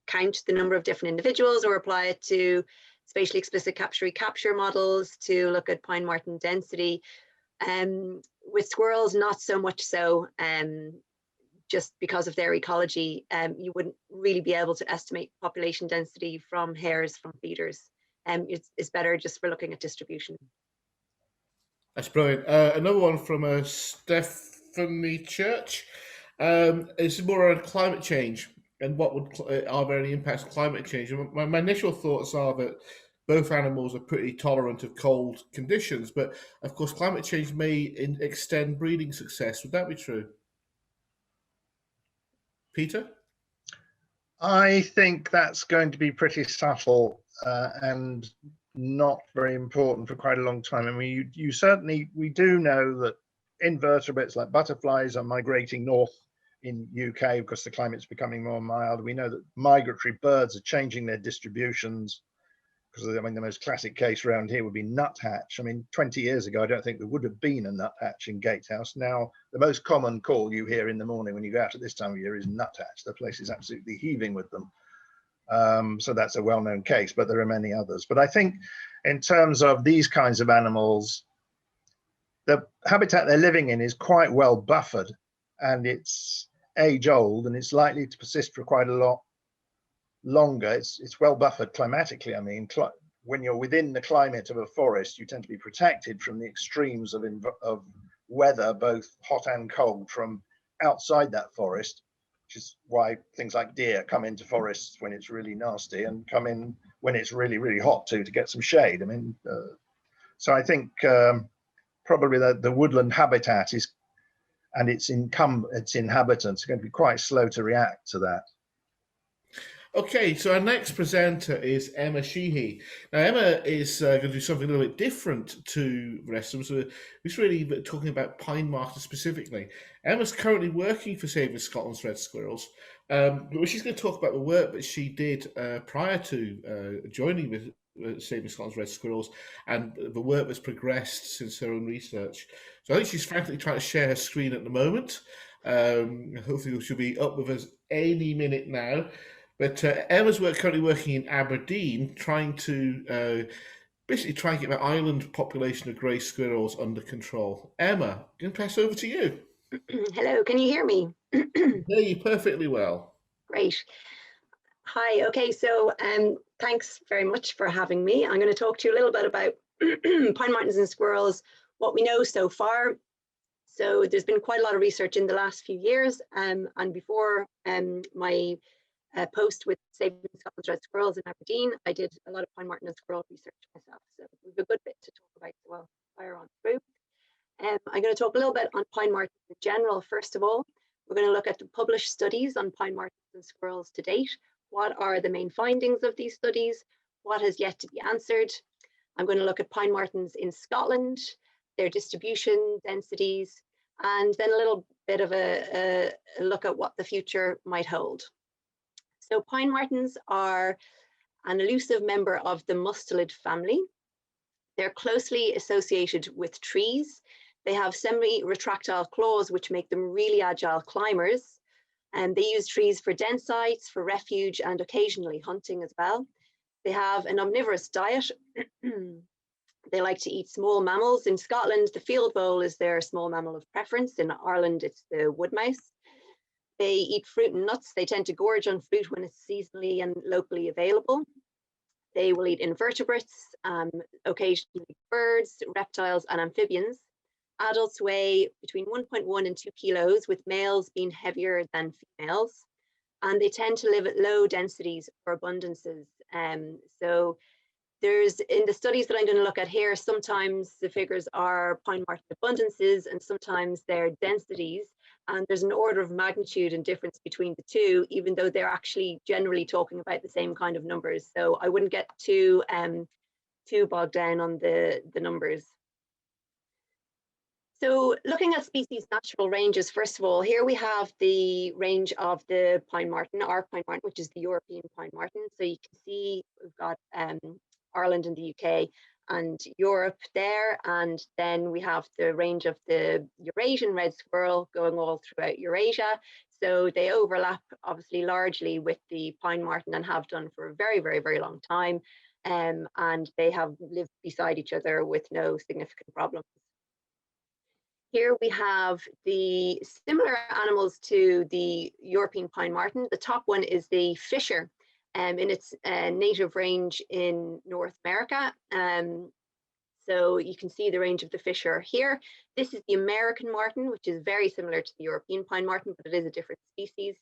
Speaker 5: count the number of different individuals, or apply it to spatially explicit capture models to look at pine marten density. With squirrels, not so much so, just because of their ecology. You wouldn't really be able to estimate population density from hairs from feeders. It's better just for looking at distribution.
Speaker 1: That's brilliant. Another one from Stephanie Church. It's more on climate change and what are there any impacts of climate change? My initial thoughts are that both animals are pretty tolerant of cold conditions, but of course climate change may extend breeding success. Would that be true? Peter?
Speaker 4: I think that's going to be pretty subtle and not very important for quite a long time. I mean, we do know that invertebrates like butterflies are migrating north in UK because the climate's becoming more mild. We know that migratory birds are changing their distributions, because I mean the most classic case around here would be nuthatch. I mean, 20 years ago, I don't think there would have been a nuthatch in Gatehouse. Now, the most common call you hear in the morning when you go out at this time of year is nuthatch. The place is absolutely heaving with them. So that's a well-known case, but there are many others. But I think in terms of these kinds of animals, the habitat they're living in is quite well buffered, and it's age old, and it's likely to persist for quite a lot longer. It's well buffered climatically. I mean, when you're within the climate of a forest, you tend to be protected from the extremes of weather, both hot and cold, from outside that forest, which is why things like deer come into forests when it's really nasty, and come in when it's really, really hot too, to get some shade. I mean, so I think probably the woodland habitat is, and its inhabitants are going to be quite slow to react to that.
Speaker 1: Okay, so our next presenter is Emma Sheehy. Now, Emma is going to do something a little bit different to the rest of us. So we're really talking about pine martens specifically. Emma's currently working for Saving Scotland's Red Squirrels, but she's going to talk about the work that she did prior to joining with Saving Scotland's Red Squirrels, and the work that's progressed since her own research. So I think she's frankly trying to share her screen at the moment. Hopefully she'll be up with us any minute now. But Emma's currently working in Aberdeen, trying to basically try and get the island population of grey squirrels under control. Emma, I'm going to pass over to you.
Speaker 5: Hello, can you hear me?
Speaker 1: Hear you perfectly well.
Speaker 5: Great. Hi, okay, so thanks very much for having me. I'm going to talk to you a little bit about pine martens and squirrels, what we know so far. So there's been quite a lot of research in the last few years, and before my post with Saving Scotland's Red Squirrels in Aberdeen, I did a lot of pine marten and squirrel research myself, so we've a good bit to talk about, so I'll fire on through. I'm going to talk a little bit on pine martens in general. First of all, we're going to look at the published studies on pine martens and squirrels to date. What are the main findings of these studies? What has yet to be answered? I'm going to look at pine martens in Scotland, their distribution, densities, and then a little bit of a look at what the future might hold. So pine martens are an elusive member of the mustelid family. They're closely associated with trees. They have semi-retractile claws, which make them really agile climbers. And they use trees for den sites, for refuge, and occasionally hunting as well. They have an omnivorous diet. They like to eat small mammals. In Scotland, the field vole is their small mammal of preference. In Ireland, it's the wood mouse. They eat fruit and nuts. They tend to gorge on fruit when it's seasonally and locally available. They will eat invertebrates, occasionally birds, reptiles, and amphibians. Adults weigh between 1.1 and 2 kilos, with males being heavier than females. And they tend to live at low densities or abundances. So there's, in the studies that I'm going to look at here, sometimes the figures are pine marten abundances and sometimes they're densities. And there's an order of magnitude and difference between the two, even though they're actually generally talking about the same kind of numbers. So I wouldn't get too bogged down on the numbers. So looking at species natural ranges, first of all, here we have the range of the pine marten, our pine marten, which is the European pine marten. So you can see we've got Ireland and the UK and Europe there, and then we have the range of the Eurasian red squirrel going all throughout Eurasia. So they overlap obviously largely with the pine marten and have done for a very, very, very long time. And they have lived beside each other with no significant problems. Here we have the similar animals to the European pine marten. The top one is the fisher in its native range in North America. So you can see the range of the fisher here. This is the American marten, which is very similar to the European pine marten, but it is a different species.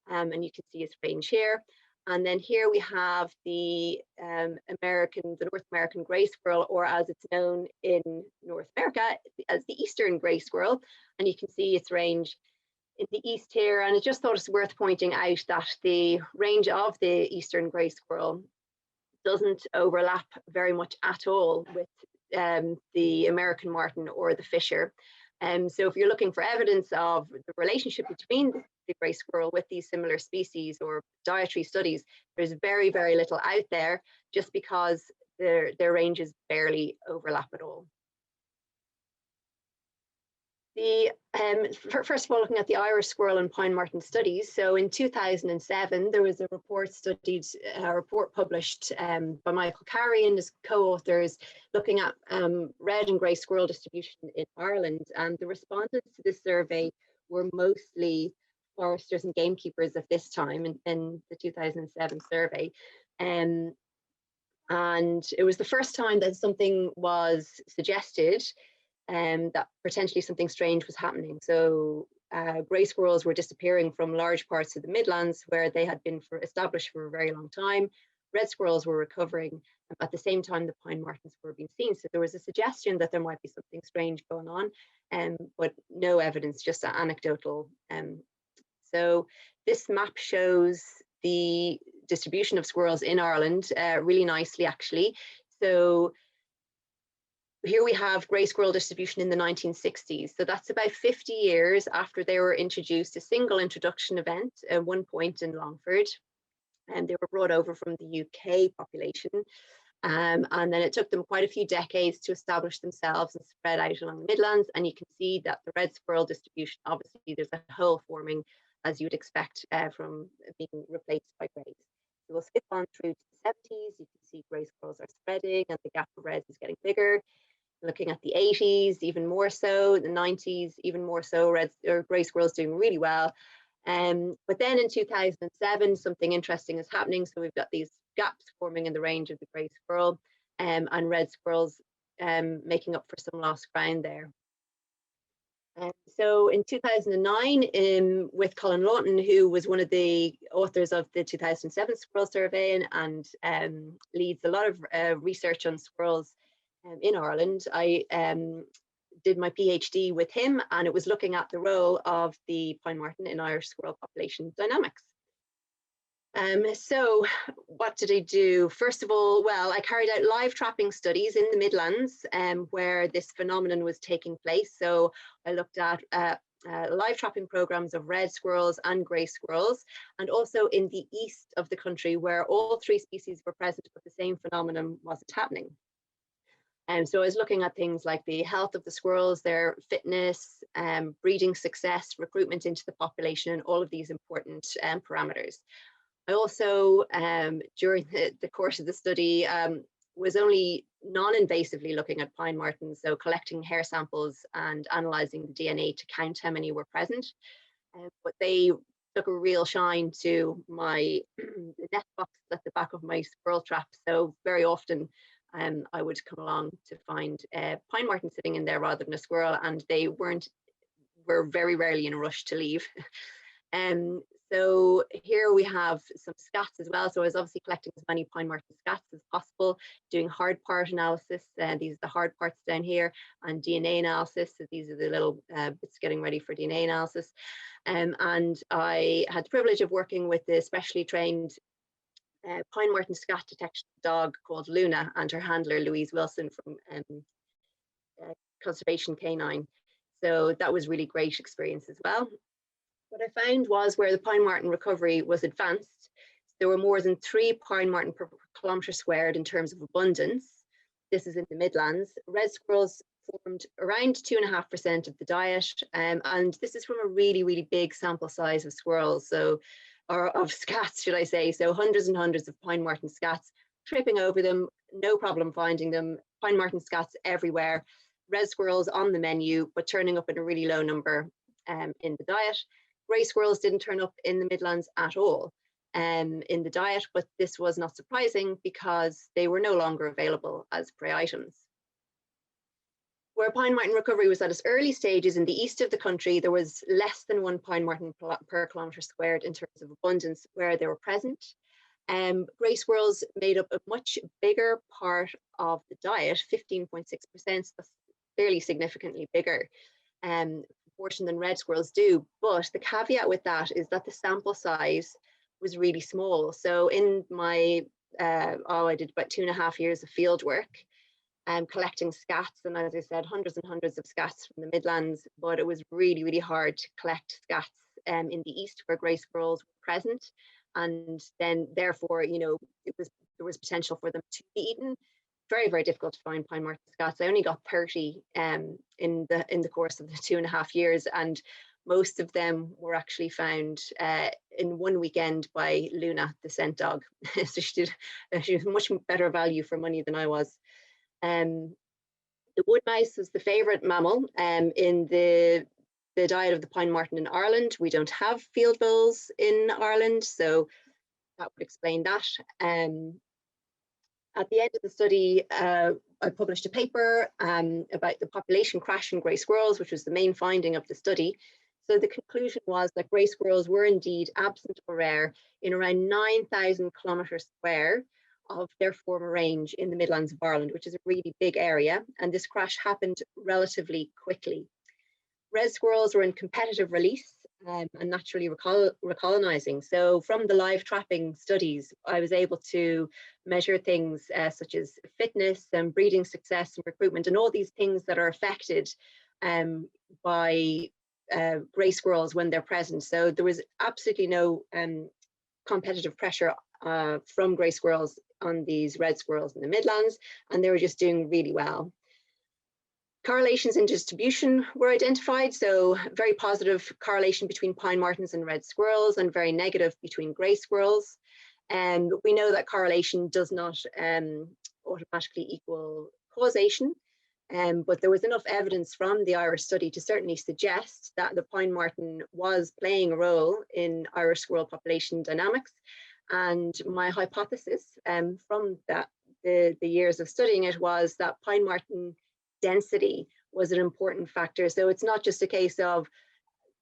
Speaker 5: And you can see its range here. And then here we have the North American gray squirrel, or as it's known in North America, as the Eastern gray squirrel. And you can see its range in the east here. And I just thought it's worth pointing out that the range of the Eastern gray squirrel doesn't overlap very much at all with the American marten or the fisher. So if you're looking for evidence of the relationship between the grey squirrel with these similar species or dietary studies, there's very, very little out there, just because their ranges barely overlap at all. First of all, looking at the Irish squirrel and pine marten studies. So in 2007, there was a report published by Michael Carey and his co-authors looking at red and grey squirrel distribution in Ireland. And the respondents to this survey were mostly foresters and gamekeepers at this time in the 2007 survey. And it was the first time that something was suggested that potentially something strange was happening. So grey squirrels were disappearing from large parts of the Midlands where they had been established for a very long time. Red squirrels were recovering. At the same time, the pine martens were being seen. So there was a suggestion that there might be something strange going on, but no evidence, just anecdotal. So this map shows the distribution of squirrels in Ireland really nicely, actually. So here we have grey squirrel distribution in the 1960s. So that's about 50 years after they were introduced, a single introduction event at one point in Longford. And they were brought over from the UK population. And then it took them quite a few decades to establish themselves and spread out along the Midlands. And you can see that the red squirrel distribution, obviously there's a hole forming as you would expect from being replaced by greys. So we'll skip on through to the 70s. You can see grey squirrels are spreading and the gap of reds is getting bigger. Looking at the 80s, even more so, the 90s, even more so, grey squirrels doing really well. But then in 2007, something interesting is happening. So we've got these gaps forming in the range of the grey squirrel and red squirrels making up for some lost ground there. So in 2009, with Colin Lawton, who was one of the authors of the 2007 Squirrel Survey and leads a lot of research on squirrels in Ireland, I did my PhD with him, and it was looking at the role of the pine marten in Irish squirrel population dynamics. So what did I do? First of all, well, I carried out live trapping studies in the Midlands where this phenomenon was taking place. So I looked at live trapping programs of red squirrels and grey squirrels, and also in the east of the country where all three species were present, but the same phenomenon wasn't happening. So I was looking at things like the health of the squirrels, their fitness, breeding success, recruitment into the population, and all of these important parameters. I also, during the course of the study, was only non-invasively looking at pine martens, so collecting hair samples and analysing the DNA to count how many were present. But they took a real shine to my the net box at the back of my squirrel trap. So very often I would come along to find pine marten sitting in there rather than a squirrel, and they were very rarely in a rush to leave. So here we have some scats as well. So I was obviously collecting as many pine marten scats as possible, doing hard part analysis. These are the hard parts down here, and DNA analysis. So these are the little bits getting ready for DNA analysis. And I had the privilege of working with the specially trained pine marten scat detection dog called Luna, and her handler Louise Wilson from Conservation Canine. So that was really great experience as well. What I found was where the pine marten recovery was advanced, there were more than 3 pine marten per kilometre squared in terms of abundance. This is in the Midlands. Red squirrels formed around 2.5% of the diet, and this is from a really, really big sample size of squirrels, so or of scats, should I say. So hundreds and hundreds of pine marten scats, tripping over them, no problem finding them. Pine marten scats everywhere. Red squirrels on the menu, but turning up in a really low number in the diet. Grey squirrels didn't turn up in the Midlands at all in the diet, but this was not surprising because they were no longer available as prey items. Where pine marten recovery was at its early stages in the east of the country, there was less than 1 pine marten per kilometre squared in terms of abundance where they were present. Grey squirrels made up a much bigger part of the diet, 15.6%, that's clearly significantly bigger proportion than red squirrels do. But the caveat with that is that the sample size was really small. So in my, I did about 2.5 years of field work collecting scats, and as I said, hundreds and hundreds of scats from the Midlands, but it was really, really hard to collect scats in the east where grey squirrels were present. And then therefore, you know, there was potential for them to be eaten. Very, very difficult to find pine marten scats. I only got 30 in the course of the 2.5 years, and most of them were actually found in one weekend by Luna, the scent dog. So she was much better value for money than I was. The wood mouse was the favourite mammal in the diet of the pine marten in Ireland. We don't have field voles in Ireland, so that would explain that. At the end of the study, I published a paper about the population crash in grey squirrels, which was the main finding of the study. So the conclusion was that grey squirrels were indeed absent or rare in around 9,000 kilometres square of their former range in the Midlands of Ireland, which is a really big area, and this crash happened relatively quickly. Red squirrels were in competitive release and naturally recolonizing. So from the live trapping studies, I was able to measure things such as fitness and breeding success and recruitment, and all these things that are affected by grey squirrels when they're present. So there was absolutely no competitive pressure from grey squirrels on these red squirrels in the Midlands, and they were just doing really well. Correlations in distribution were identified, so very positive correlation between pine martens and red squirrels, and very negative between grey squirrels. And we know that correlation does not automatically equal causation, but there was enough evidence from the Irish study to certainly suggest that the pine marten was playing a role in Irish squirrel population dynamics. And my hypothesis from that the years of studying it was that pine marten density was an important factor. So it's not just a case of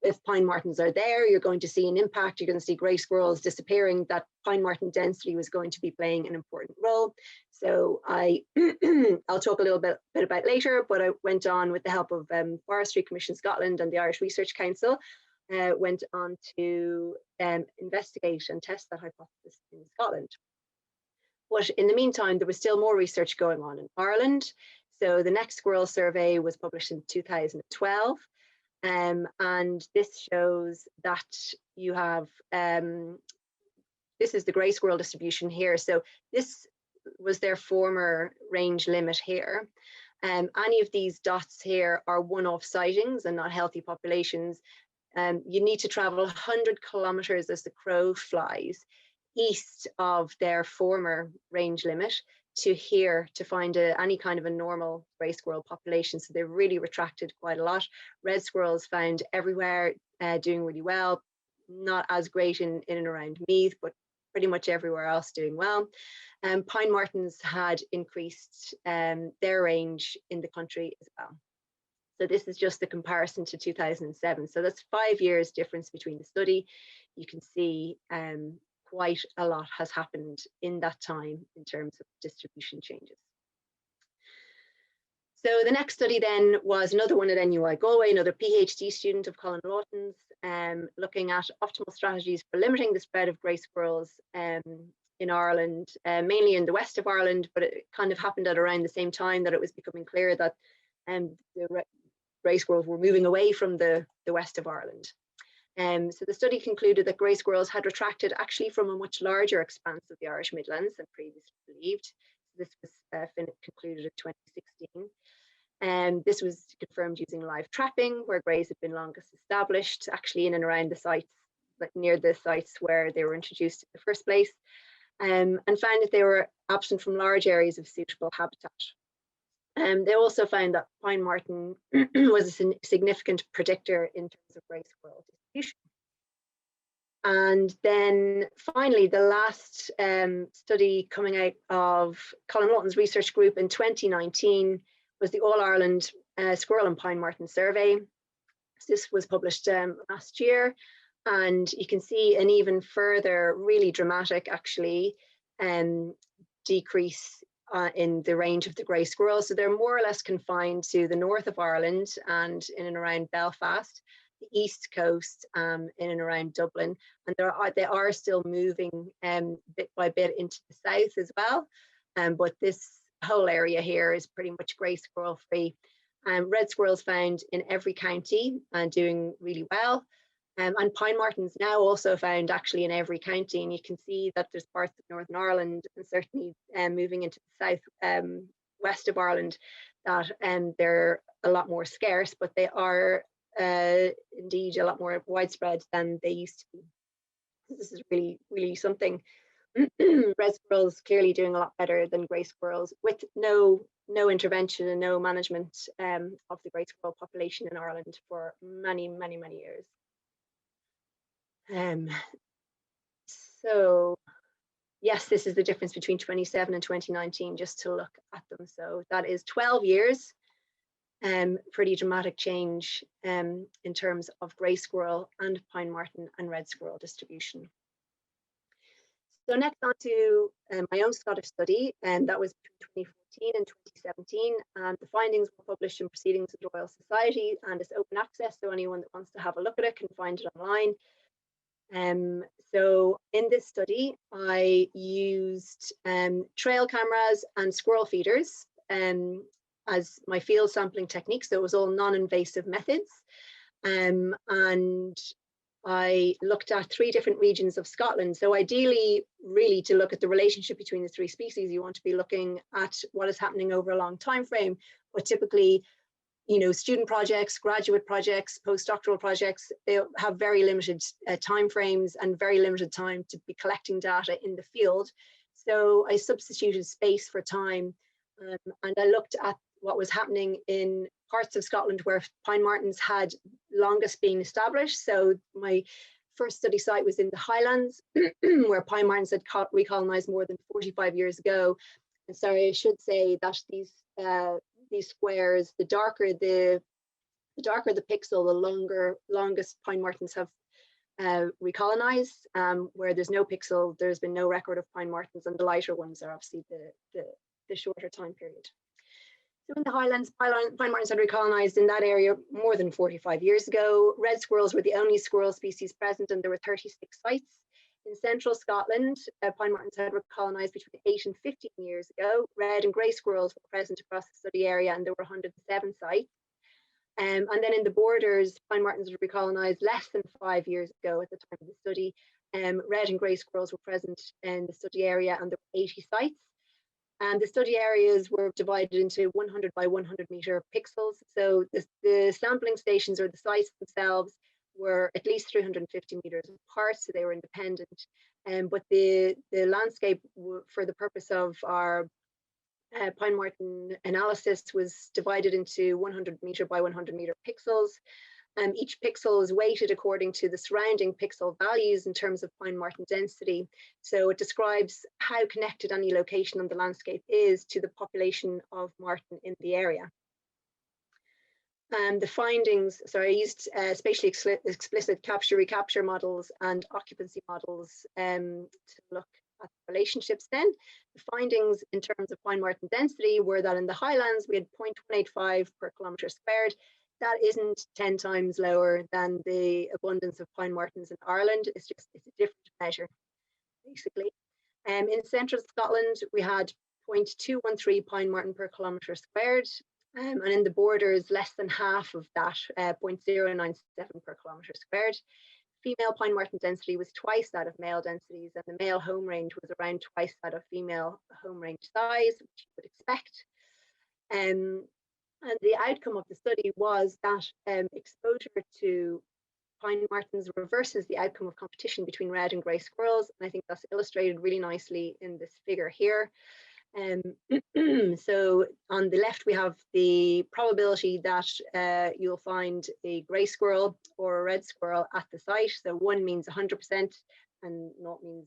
Speaker 5: if pine martens are there, you're going to see an impact, you're going to see grey squirrels disappearing, that pine marten density was going to be playing an important role. So I'll talk a little bit about later, but I went on with the help of Forestry Commission Scotland and the Irish Research Council, went on to investigate and test that hypothesis in Scotland. But in the meantime, there was still more research going on in Ireland. So the next squirrel survey was published in 2012. And this shows that you have, this is the grey squirrel distribution here. So this was their former range limit here. Any of these dots here are one-off sightings and not healthy populations. You need to travel 100 kilometres as the crow flies east of their former range limit to here to find any kind of a normal grey squirrel population. So they've really retracted quite a lot. Red squirrels found everywhere, doing really well, not as great in and around Meath, but pretty much everywhere else doing well. Pine martens had increased their range in the country as well. So this is just the comparison to 2007. So that's 5 years difference between the study. You can see quite a lot has happened in that time in terms of distribution changes. So the next study then was another one at NUI Galway, another PhD student of Colin Lawton's, looking at optimal strategies for limiting the spread of grey squirrels in Ireland, mainly in the west of Ireland, but it kind of happened at around the same time that it was becoming clear that the grey squirrels were moving away from the west of Ireland. So the study concluded that grey squirrels had retracted actually from a much larger expanse of the Irish Midlands than previously believed. This was concluded in 2016. This was confirmed using live trapping, where greys had been longest established, actually in and around the sites, like near the sites where they were introduced in the first place, and found that they were absent from large areas of suitable habitat. They also found that pine marten was a significant predictor in terms of grey squirrel distribution. And then finally, the last study coming out of Colin Lawton's research group in 2019 was the All Ireland Squirrel and Pine Marten Survey. This was published last year, and you can see an even further, really dramatic actually, decrease in the range of the grey squirrels. So they're more or less confined to the north of Ireland and in and around Belfast, the east coast, in and around Dublin, and they are still moving bit by bit into the south as well. But this whole area here is pretty much grey squirrel free. Red squirrels found in every county and doing really well. And pine martens now also found actually in every county, and you can see that there's parts of Northern Ireland and certainly moving into the south west of Ireland that they're a lot more scarce, but they are indeed a lot more widespread than they used to be. This is really, really something. Red squirrels clearly doing a lot better than grey squirrels, with no intervention and no management of the grey squirrel population in Ireland for many, many, many years. So yes, this is the difference between 2007 and 2019, just to look at them. So that is 12 years, pretty dramatic change in terms of grey squirrel and pine marten and red squirrel distribution. So next on to my own Scottish study, and that was between 2014 and 2017. And the findings were published in Proceedings of the Royal Society, and it's open access, so anyone that wants to have a look at it can find it online. So in this study, I used trail cameras and squirrel feeders as my field sampling technique. So it was all non-invasive methods. And I looked at 3 different regions of Scotland. So ideally, really, to look at the relationship between the 3 species, you want to be looking at what is happening over a long time frame. But typically, you know, student projects, graduate projects, postdoctoral projects, they have very limited time frames and very limited time to be collecting data in the field. So I substituted space for time, and I looked at what was happening in parts of Scotland where pine martens had longest been established. So my first study site was in the Highlands, where pine martens had recolonized more than 45 years ago. And sorry, I should say that these squares, the darker the pixel, the longest pine martens have recolonized. Where there's no pixel, there's been no record of pine martens, and the lighter ones are obviously the shorter time period. So in the Highlands, pine martens had recolonized in that area more than 45 years ago. Red squirrels were the only squirrel species present, and there were 36 sites. In central Scotland, pine martens had recolonized between 8 and 15 years ago. Red and grey squirrels were present across the study area, and there were 107 sites. And then in the borders, pine martens had recolonized less than 5 years ago at the time of the study. Red and grey squirrels were present in the study area, and there were 80 sites. And the study areas were divided into 100 by 100 meter pixels. So the sampling stations, or the sites themselves, were at least 350 meters apart, so they were independent. But the landscape, for the purpose of our Pine Marten analysis was divided into 100 meter by 100 meter pixels. Each pixel is weighted according to the surrounding pixel values in terms of Pine Marten density. So it describes how connected any location on the landscape is to the population of marten in the area. The findings, so I used spatially explicit capture-recapture models and occupancy models to look at the relationships then. The findings in terms of Pine Marten density were that in the highlands we had 0.185 per kilometre squared. That isn't 10 times lower than the abundance of Pine Martens in Ireland. It's a different measure, basically. In central Scotland, we had 0.213 Pine Marten per kilometre squared. And in the borders, less than half of that, 0.097 per kilometre squared. Female Pine Marten density was twice that of male densities, and the male home range was around twice that of female home range size, which you would expect. And the outcome of the study was that exposure to Pine Martens reverses the outcome of competition between red and grey squirrels. And I think that's illustrated really nicely in this figure here. So on the left, we have the probability that you'll find a grey squirrel or a red squirrel at the site. So 1 means 100% and 0 means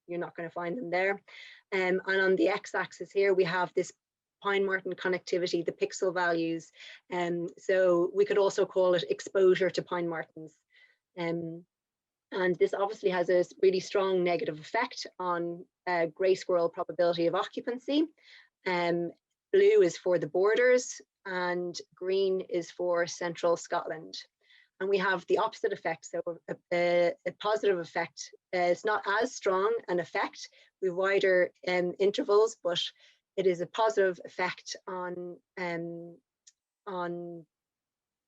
Speaker 5: you're not going to find them there. And on the x-axis here, we have this Pine Marten connectivity, the pixel values. So we could also call it exposure to Pine Martens. And this obviously has a really strong negative effect on grey squirrel probability of occupancy. Blue is for the borders and green is for central Scotland. And we have the opposite effect. So a positive effect is not as strong an effect with wider intervals, but it is a positive effect on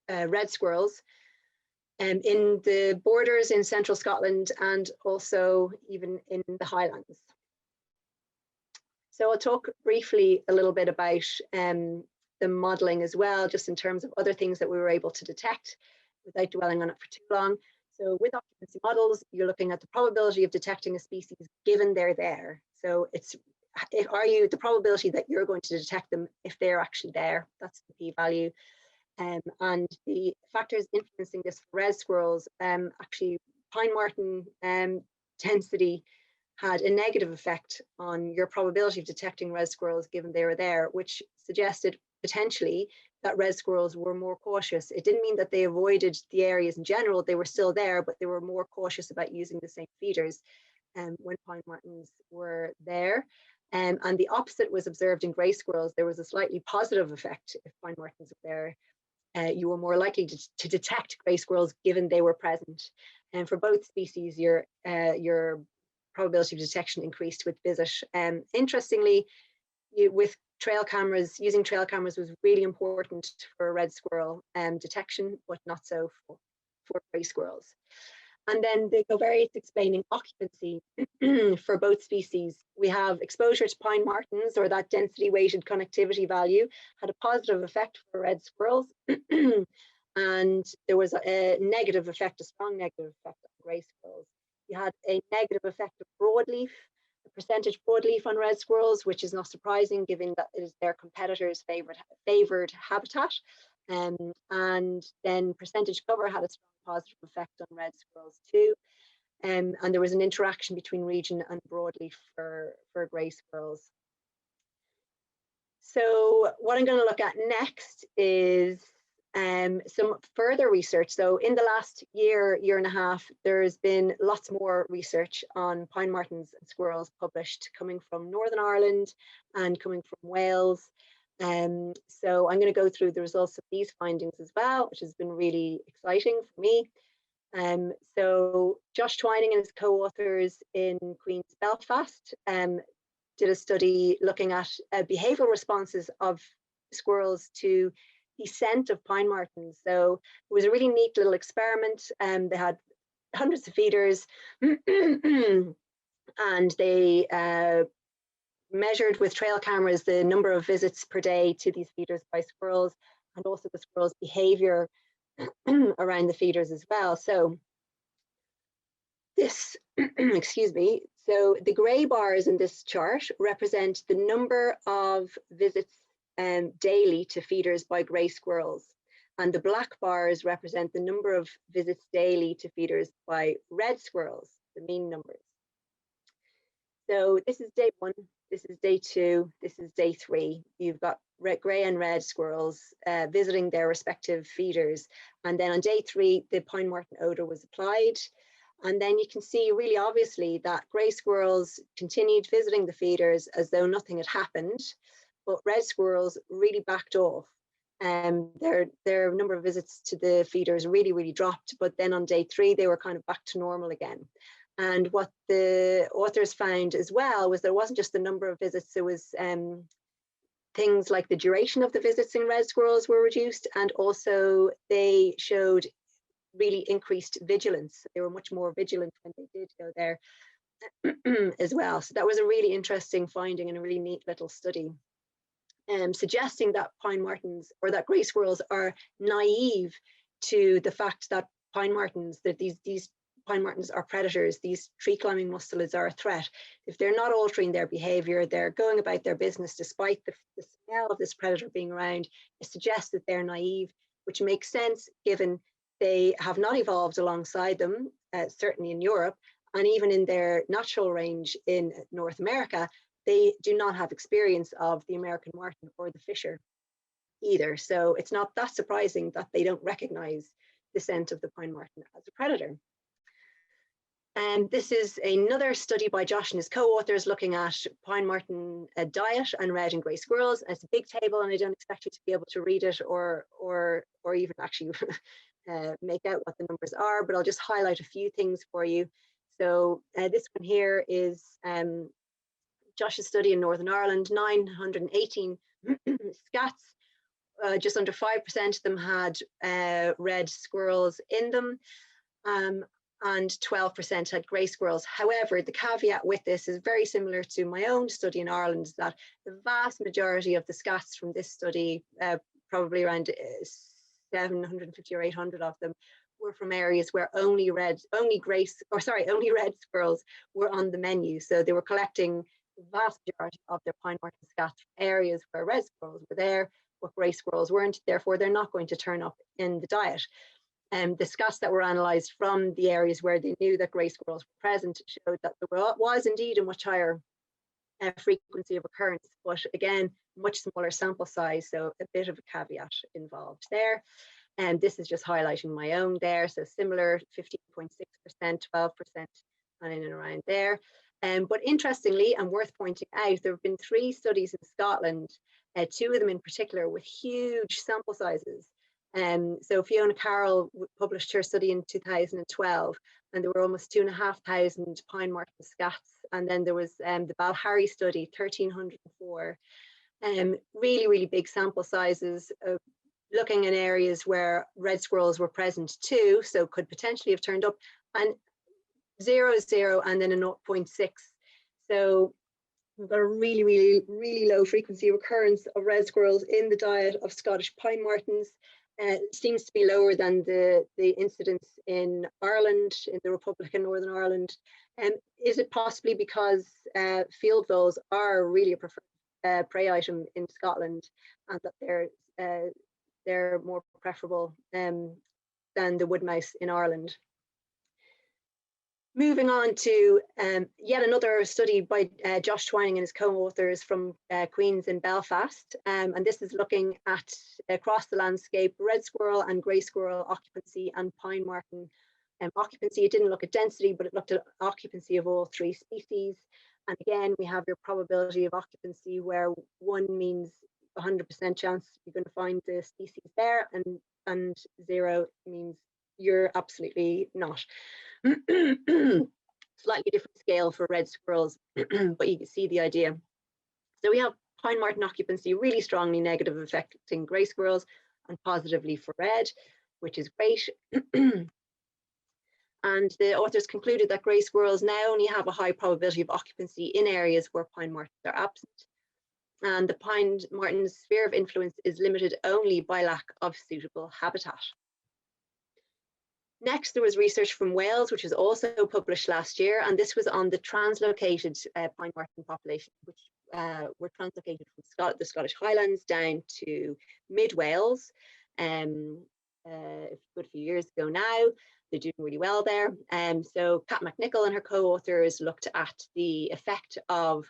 Speaker 5: red squirrels. In the borders in central Scotland and also even in the Highlands. So I'll talk briefly a little bit about the modelling as well, just in terms of other things that we were able to detect without dwelling on it for too long. So with occupancy models, you're looking at the probability of detecting a species given they're there. So it's the probability that you're going to detect them if they're actually there. That's the p-value. And the factors influencing this for red squirrels, actually Pine Marten density had a negative effect on your probability of detecting red squirrels given they were there, which suggested potentially that red squirrels were more cautious. It didn't mean that they avoided the areas in general, they were still there, but they were more cautious about using the same feeders when Pine Martens were there. And the opposite was observed in grey squirrels. There was a slightly positive effect if Pine Martens were there. You were more likely to detect grey squirrels given they were present. And for both species, your probability of detection increased with visit. Interestingly, with trail cameras, using trail cameras was really important for red squirrel detection, but not so for grey squirrels. And then the covariates explaining occupancy for both species. We have exposure to Pine Martens, or that density weighted connectivity value, had a positive effect for red squirrels. And there was a negative effect, a strong negative effect on grey squirrels. You had a negative effect of broadleaf, a percentage broadleaf on red squirrels, which is not surprising given that it is their competitors' favoured habitat. And then percentage cover had a strong positive effect on red squirrels too. And there was an interaction between region and broadleaf for grey squirrels. So what I'm going to look at next is some further research. So in the last year and a half, there's been lots more research on Pine Martens and squirrels published, coming from Northern Ireland and coming from Wales. So I'm going to go through the results of these findings as well, which has been really exciting for me. So Josh Twining and his co-authors in Queen's Belfast did a study looking at behavioural responses of squirrels to the scent of Pine Martens. So it was a really neat little experiment. They had hundreds of feeders and they measured with trail cameras the number of visits per day to these feeders by squirrels, and also the squirrels' behaviour around the feeders as well. So this, excuse me, so the grey bars in this chart represent the number of visits daily to feeders by grey squirrels. And the black bars represent the number of visits daily to feeders by red squirrels, the mean numbers. So this is day 1, this is day 2, this is day 3. You've got grey and red squirrels visiting their respective feeders. And then on day 3, the pine marten odor was applied. And then you can see really obviously that grey squirrels continued visiting the feeders as though nothing had happened, but red squirrels really backed off. Their number of visits to the feeders really dropped, but then on day 3 they were kind of back to normal again. And what the authors found as well was there wasn't just the number of visits, there was things like the duration of the visits in red squirrels were reduced, and also they showed really increased vigilance. They were much more vigilant when they did go there as well. So that was a really interesting finding and a really neat little study, suggesting that pine martens or that grey squirrels are naive to the fact that pine martens, that these pine martens are predators, these tree climbing mustelids are a threat. If they're not altering their behavior, they're going about their business despite the smell of this predator being around, it suggests that they're naive, which makes sense given they have not evolved alongside them, certainly in Europe, and even in their natural range in North America, they do not have experience of the American marten or the fisher either. So it's not that surprising that they don't recognize the scent of the pine marten as a predator. And this is another study by Josh and his co-authors looking at pine marten diet and red and grey squirrels. It's a big table and I don't expect you to be able to read it or even actually make out what the numbers are, but I'll just highlight a few things for you. So this one here is Josh's study in Northern Ireland, 918 scats, just under 5% of them had red squirrels in them, and 12% had grey squirrels. However, the caveat with this is very similar to my own study in Ireland, is that the vast majority of the scats from this study, probably around 750 or 800 of them, were from areas where only red squirrels were on the menu. So they were collecting the vast majority of their pine marten scats from areas where red squirrels were there, but grey squirrels weren't. Therefore, they're not going to turn up in the diet. The scats that were analysed from the areas where they knew that grey squirrels were present showed that there was indeed a much higher frequency of occurrence, but again, much smaller sample size, so a bit of a caveat involved there. And this is just highlighting my own there, so similar 15.6%, 12%, and in and around there. But interestingly, and worth pointing out, there have been 3 studies in Scotland, 2 of them in particular, with huge sample sizes. So Fiona Carroll published her study in 2012, and there were almost 2,500 pine marten scats. And then there was the Balharry study, 1,304. Really big sample sizes, looking in areas where red squirrels were present too, so could potentially have turned up, and 0, 0, and then a 0.6. So we've got a really low frequency of occurrence of red squirrels in the diet of Scottish pine martens. It seems to be lower than the incidence in Ireland, in the Republic of Northern Ireland. Is it possibly because field voles are really a preferred prey item in Scotland, and that they're more preferable than the wood mouse in Ireland? Moving on to yet another study by Josh Twining and his co-authors from Queen's in Belfast, and this is looking at across the landscape red squirrel and grey squirrel occupancy and pine marten occupancy. It didn't look at density, but it looked at occupancy of all 3 species. And again, we have your probability of occupancy, where 1 means 100% chance you're going to find the species there, and 0 means you're absolutely not. Slightly different scale for red squirrels, but you can see the idea. So we have pine marten occupancy really strongly negative affecting grey squirrels and positively for red, which is great. And the authors concluded that grey squirrels now only have a high probability of occupancy in areas where pine martens are absent. And the pine marten's sphere of influence is limited only by lack of suitable habitat. Next, there was research from Wales, which was also published last year, and this was on the translocated pine marten population, which were translocated from the Scottish Highlands down to mid-Wales a good few years ago now. They're doing really well there. So Kat McNichol and her co-authors looked at the effect of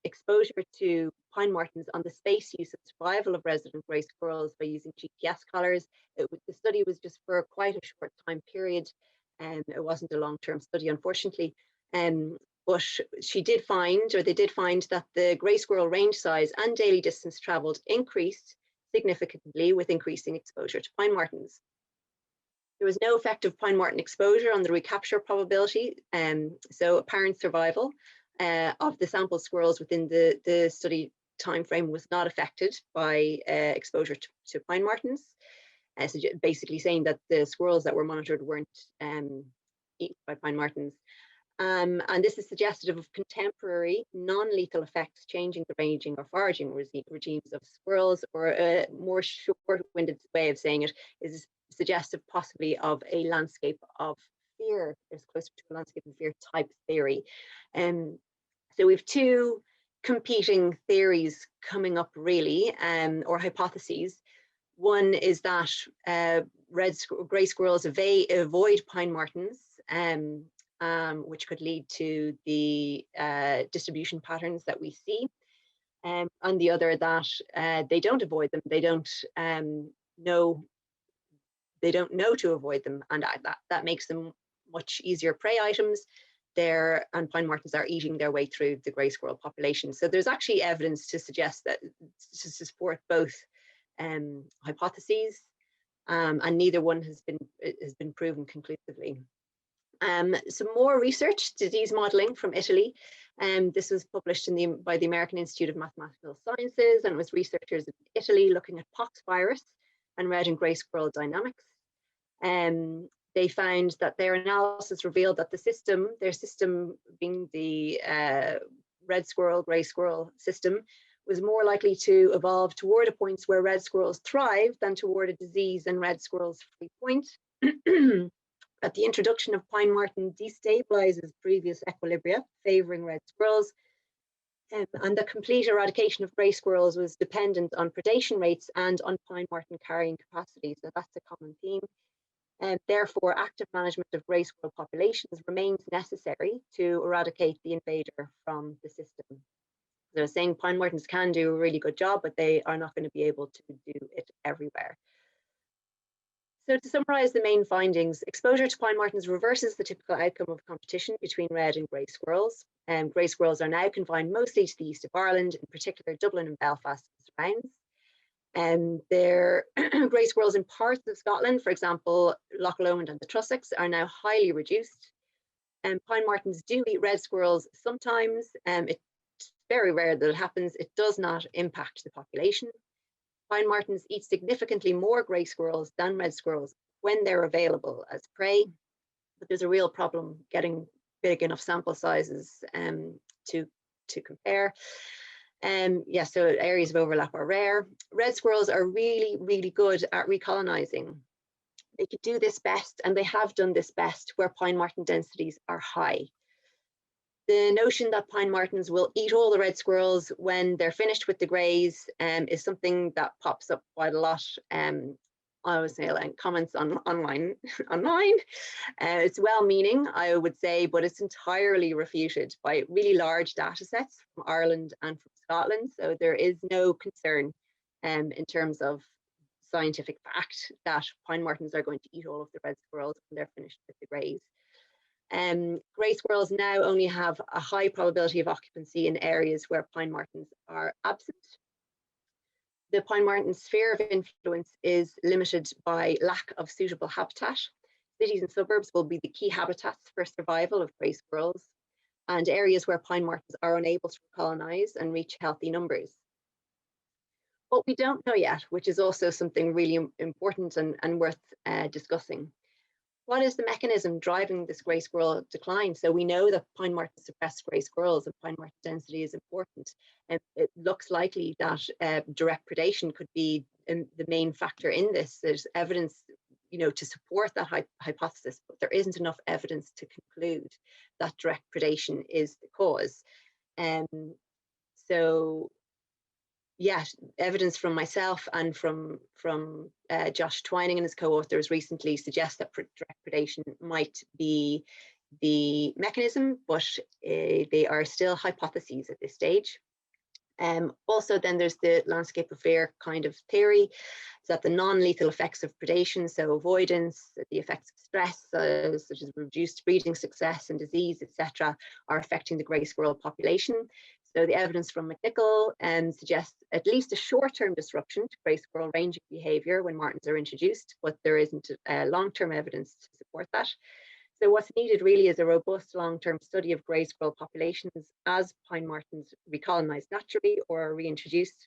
Speaker 5: exposure to pine martens on the space use and survival of resident grey squirrels by using GPS collars. The study was just for quite a short time period, and it wasn't a long-term study, unfortunately. But they did find that the grey squirrel range size and daily distance travelled increased significantly with increasing exposure to pine martens. There was no effect of pine marten exposure on the recapture probability, so apparent survival of the sample squirrels within the study timeframe was not affected by exposure to pine martens. So basically saying that the squirrels that were monitored weren't eaten by pine martens. And this is suggestive of contemporary non-lethal effects changing the ranging or foraging regimes of squirrels, or a more short-winded way of saying it is suggestive possibly of a landscape of fear. It's closer to a landscape of fear type theory. So we have two competing theories coming up really, or hypotheses. One is that grey squirrels avoid pine martens, which could lead to the distribution patterns that we see. And the other that they don't avoid them, they don't know to avoid them, and that makes them much easier prey items. And pine martens are eating their way through the grey squirrel population. So there's actually evidence to suggest that, to support both hypotheses, and neither one has been proven conclusively. Some more research, disease modeling from Italy. This was published by the American Institute of Mathematical Sciences, and it was researchers in Italy looking at pox virus and red and grey squirrel dynamics. They found that their analysis revealed that their system being the red squirrel, grey squirrel system, was more likely to evolve toward a point where red squirrels thrive than toward a disease and red squirrels free point. That the introduction of pine marten destabilizes previous equilibria, favoring red squirrels, and the complete eradication of grey squirrels was dependent on predation rates and on pine marten carrying capacity. So that's a common theme. And therefore, active management of grey squirrel populations remains necessary to eradicate the invader from the system. So saying pine martens can do a really good job, but they are not going to be able to do it everywhere. So to summarize the main findings, exposure to pine martens reverses the typical outcome of competition between red and grey squirrels. Grey squirrels are now confined mostly to the east of Ireland, in particular Dublin and Belfast and surrounds. Their grey squirrels in parts of Scotland, for example, Loch Lomond and the Trossachs, are now highly reduced. Pine martens do eat red squirrels sometimes. It's very rare that it happens. It does not impact the population. Pine martens eat significantly more grey squirrels than red squirrels when they're available as prey, but there's a real problem getting big enough sample sizes to compare. So areas of overlap are rare. Red squirrels are really, really good at recolonizing. They could do this best, and they have done this best where pine marten densities are high. The notion that pine martens will eat all the red squirrels when they're finished with the greys is something that pops up quite a lot. I would say, like, comments online. It's well-meaning, I would say, but it's entirely refuted by really large data sets from Ireland and from Scotland. So there is no concern in terms of scientific fact that pine martens are going to eat all of the red squirrels when they're finished with the greys. Grey squirrels now only have a high probability of occupancy in areas where pine martens are absent. The pine marten's sphere of influence is limited by lack of suitable habitat. Cities and suburbs will be the key habitats for survival of grey squirrels, and areas where pine martens are unable to colonize and reach healthy numbers. What we don't know yet, which is also something really important and worth discussing. What is the mechanism driving this grey squirrel decline? So we know that pine martens suppress grey squirrels, and pine marten density is important. And it looks likely that direct predation could be the main factor in this. There's evidence to support that hypothesis, but there isn't enough evidence to conclude that direct predation is the cause. So yeah, evidence from myself and from Josh Twining and his co-authors recently suggests that direct predation might be the mechanism, but they are still hypotheses at this stage. Also, then there's the landscape of fear kind of theory, that the non-lethal effects of predation, so avoidance, the effects of stress, such as reduced breeding success and disease, etc., are affecting the grey squirrel population. So the evidence from McNichol suggests at least a short-term disruption to grey squirrel ranging behaviour when martens are introduced, but there isn't long-term evidence to support that. So what's needed really is a robust long-term study of grey squirrel populations as pine martens recolonise naturally or are reintroduced.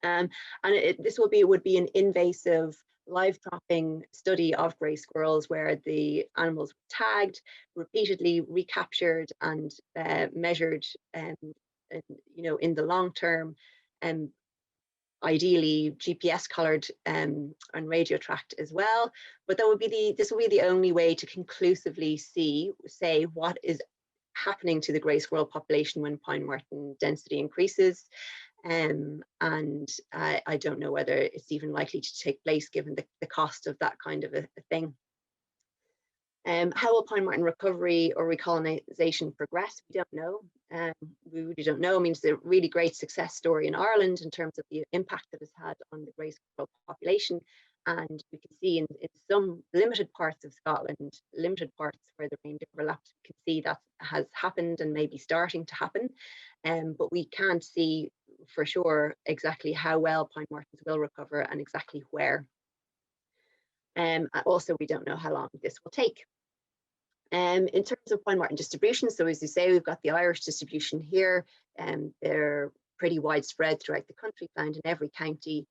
Speaker 5: This would be an invasive live trapping study of grey squirrels where the animals were tagged, repeatedly recaptured and measured, in the long term, ideally GPS coloured and radio tracked as well. But this will be the only way to conclusively say what is happening to the grey squirrel population when pine marten density increases. And I don't know whether it's even likely to take place given the cost of that kind of a thing. How will pine marten recovery or recolonisation progress? We don't know. We really don't know. I mean, it's a really great success story in Ireland in terms of the impact that it's had on the grey squirrel population. And we can see in some limited parts of Scotland, limited parts where the range overlaps, we can see that has happened and may be starting to happen. But we can't see for sure exactly how well pine martens will recover and exactly where. Also, we don't know how long this will take. In terms of pine marten distribution, so as you say, we've got the Irish distribution here, and they're pretty widespread throughout the country, found in every county.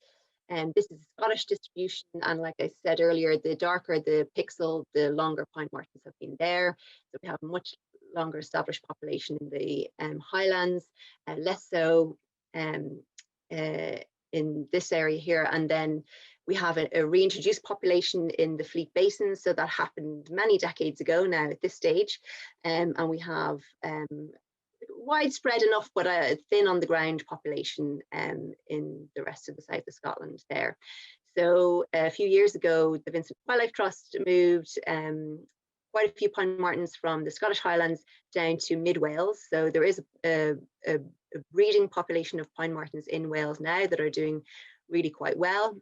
Speaker 5: This is Scottish distribution, and like I said earlier, the darker the pixel, the longer pine martens have been there. So we have a much longer established population in the Highlands, less so in this area here, and then we have a reintroduced population in the Fleet Basin, so that happened many decades ago now at this stage, and we have widespread enough but a thin on the ground population in the rest of the south of Scotland there. So a few years ago, the Vincent Wildlife Trust moved quite a few pine martens from the Scottish Highlands down to mid Wales. So there is a breeding population of pine martens in Wales now that are doing really quite well.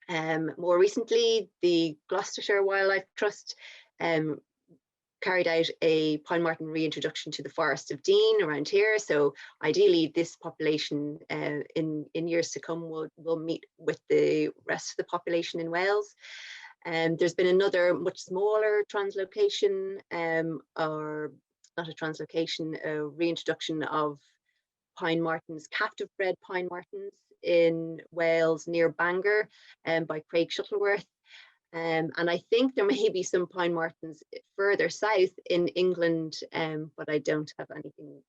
Speaker 5: More recently, the Gloucestershire Wildlife Trust carried out a pine marten reintroduction to the Forest of Dean around here. So ideally, this population in years to come will meet with the rest of the population in Wales. There's been another much smaller translocation, or not a translocation, a reintroduction of pine martens, captive bred pine martens in Wales near Bangor by Craig Shuttleworth. And I think there may be some pine martens further south in England, but I don't have anything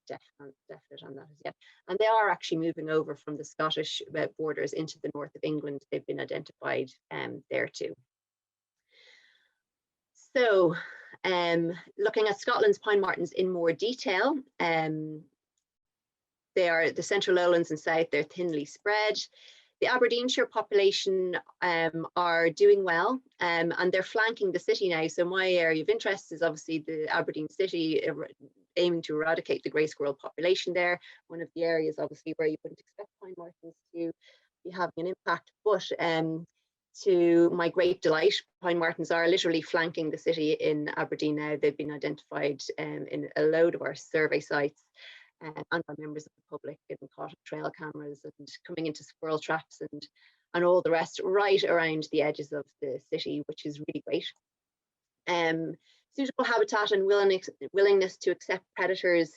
Speaker 5: definite on that as yet. And they are actually moving over from the Scottish borders into the north of England. They've been identified there too. So looking at Scotland's pine martens in more detail, they are the central lowlands and south, they're thinly spread. The Aberdeenshire population are doing well, and they're flanking the city now. So my area of interest is obviously the Aberdeen city, aiming to eradicate the grey squirrel population there. One of the areas obviously where you wouldn't expect pine martens to be having an impact, but to my great delight, pine martens are literally flanking the city in Aberdeen now. They've been identified in a load of our survey sites, and by members of the public, and caught trail cameras and coming into squirrel traps and all the rest right around the edges of the city, which is really great. Suitable habitat and willingness to accept predators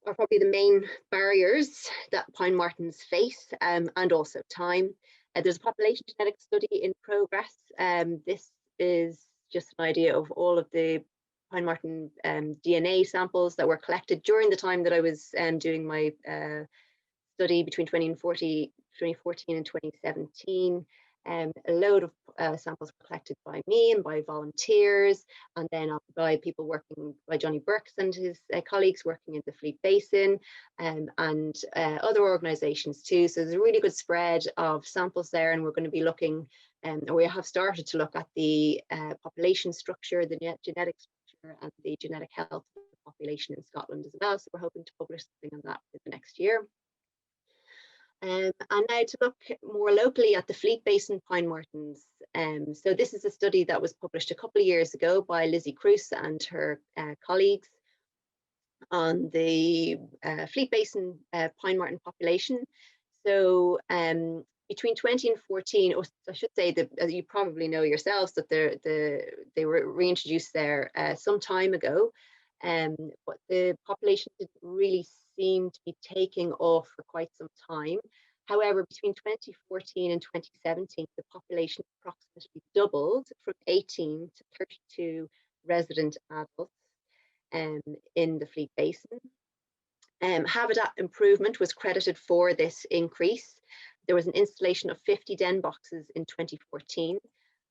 Speaker 5: are probably the main barriers that pine martens face, and also time. There's a population genetics study in progress. This is just an idea of all of the pine marten DNA samples that were collected during the time that I was doing my study between 2014 and 2017. A load of samples were collected by me and by volunteers, and then by people working, by Johnny Burks and his colleagues working in the Fleet Basin, and other organisations too. So there's a really good spread of samples there, and we're going to be looking, and we have started to look at the population structure, the genetic structure, and the genetic health of the population in Scotland as well. So we're hoping to publish something on that in the next year. And now to look more locally at the Fleet Basin pine martens. So this is a study that was published a couple of years ago by Lizzie Cruz and her colleagues on the Fleet Basin pine marten population. So between 20 and 14, or I should say that, as you probably know yourselves, that they were reintroduced there some time ago, but the population didn't really seem to be taking off for quite some time. However, between 2014 and 2017, the population approximately doubled from 18 to 32 resident adults in the Fleet Basin. Habitat improvement was credited for this increase. There was an installation of 50 den boxes in 2014,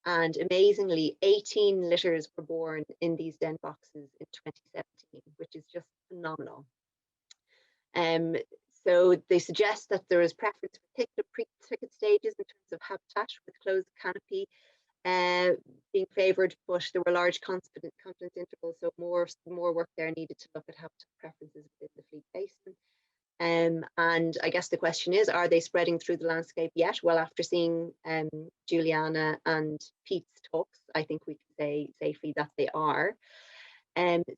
Speaker 5: and amazingly 18 litters were born in these den boxes in 2017, which is just phenomenal. So they suggest that there is preference for thicket stages in terms of habitat, with closed canopy being favoured, but there were large confidence intervals, so more work there needed to look at habitat preferences within the Fleet Basin. And I guess the question is, are they spreading through the landscape yet? Well, after seeing Juliana and Pete's talks, I think we can say safely that they are.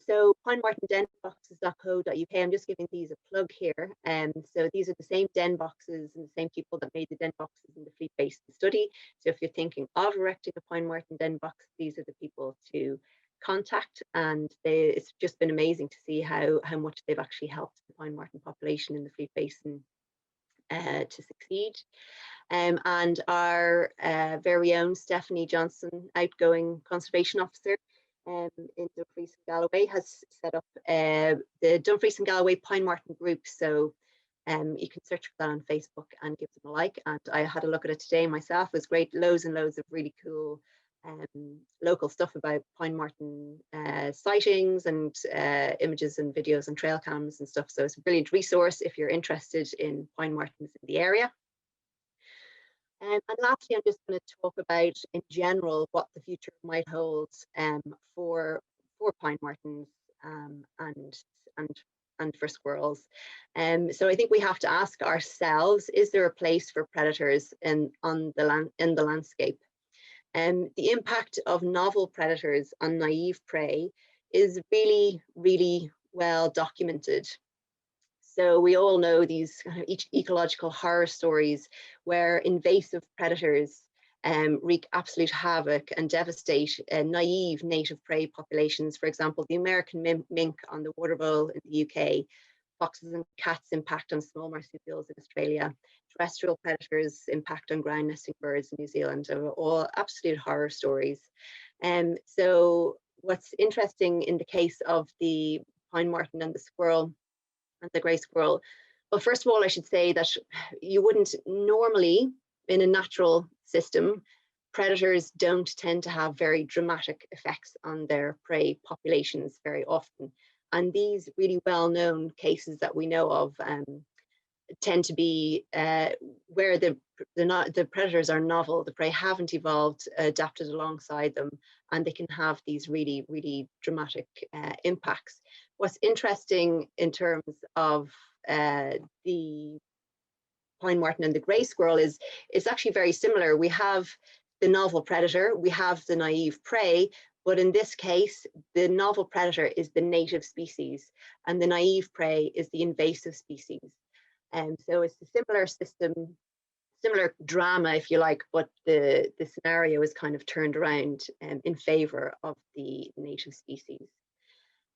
Speaker 5: So pinemartendenboxes.co.uk, I'm just giving these a plug here. So these are the same den boxes and the same people that made the den boxes in the Fleet Basin study. So if you're thinking of erecting a pine marten den box, these are the people to contact, and it's just been amazing to see how much they've actually helped the pine marten population in the Fleet Basin to succeed. And our very own Stephanie Johnson, outgoing conservation officer in Dumfries and Galloway, has set up the Dumfries and Galloway Pine Marten group. So you can search for that on Facebook and give them a like. And I had a look at it today myself. It was great, loads and loads of really cool local stuff about pine marten sightings and images and videos and trail cams and stuff. So it's a brilliant resource if you're interested in pine martens in the area. And lastly, I'm just going to talk about in general what the future might hold for pine martens and for squirrels. So I think we have to ask ourselves: is there a place for predators in the landscape? The impact of novel predators on naive prey is really, really well documented. So we all know these kind of ecological horror stories where invasive predators wreak absolute havoc and devastate naive native prey populations. For example, the American mink on the water vole in the UK, foxes and cats impact on small marsupials in Australia, terrestrial predators impact on ground nesting birds in New Zealand, are all absolute horror stories. So what's interesting in the case of the pine marten and the squirrel and the grey squirrel, well, first of all, I should say that you wouldn't normally, in a natural system, predators don't tend to have very dramatic effects on their prey populations very often. And these really well-known cases that we know of tend to be where the predators are novel, the prey haven't evolved, adapted alongside them, and they can have these really, really dramatic impacts. What's interesting in terms of the pine marten and the grey squirrel is it's actually very similar. We have the novel predator, we have the naive prey, but in this case, the novel predator is the native species and the naive prey is the invasive species. And so it's a similar system, similar drama, if you like, but the scenario is kind of turned around in favor of the native species.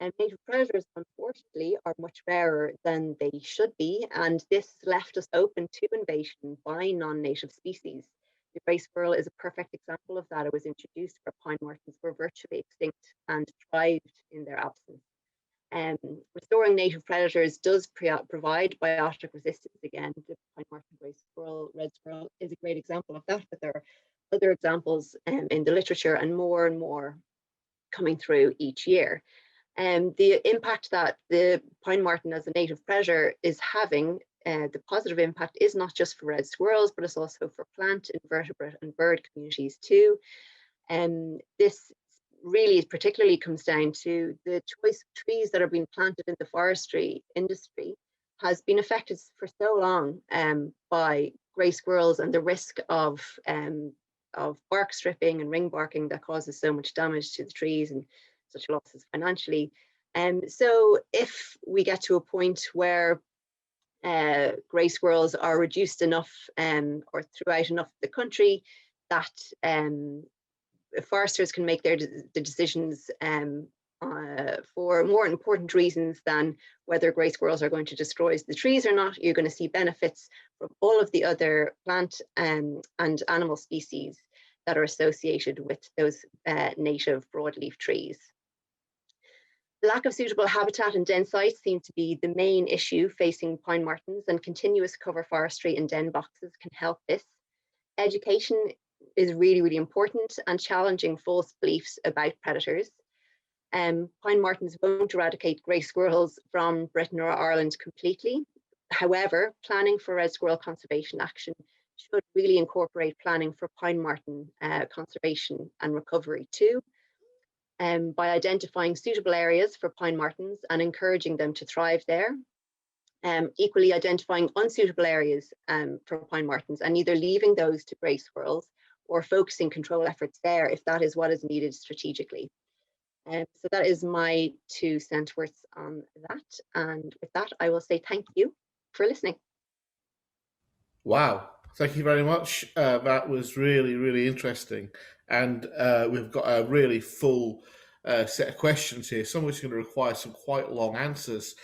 Speaker 5: And native predators, unfortunately, are much rarer than they should be, and this left us open to invasion by non-native species. The grey squirrel is a perfect example of that. It was introduced where pine martens were virtually extinct and thrived in their absence. Restoring native predators does provide biotic resistance. Again, the pine marten, grey squirrel, red squirrel is a great example of that, but there are other examples in the literature, and more coming through each year. The impact that the pine marten as a native predator is having, the positive impact is not just for red squirrels, but it's also for plant, invertebrate and bird communities too. This really particularly comes down to the choice of trees that are being planted in the forestry industry has been affected for so long by grey squirrels and the risk of bark stripping and ring barking that causes so much damage to the trees and such losses financially. So if we get to a point where grey squirrels are reduced enough or throughout enough of the country that foresters can make the decisions for more important reasons than whether grey squirrels are going to destroy the trees or not, you're going to see benefits from all of the other plant and animal species that are associated with those native broadleaf trees. The lack of suitable habitat and den sites seem to be the main issue facing pine martens, and continuous cover forestry and den boxes can help this. Education is really important, and challenging false beliefs about predators. Pine martens won't eradicate grey squirrels from Britain or Ireland completely. However, planning for red squirrel conservation action should really incorporate planning for pine marten conservation and recovery too, by identifying suitable areas for pine martens and encouraging them to thrive there. Equally identifying unsuitable areas for pine martens and either leaving those to grey squirrels or focusing control efforts there if that is what is needed strategically. So that is my 2 cents worth on that. And with that, I will say thank you for listening.
Speaker 1: Wow, thank you very much. That was really interesting. And we've got a really full set of questions here, some of which are going to require some quite long answers.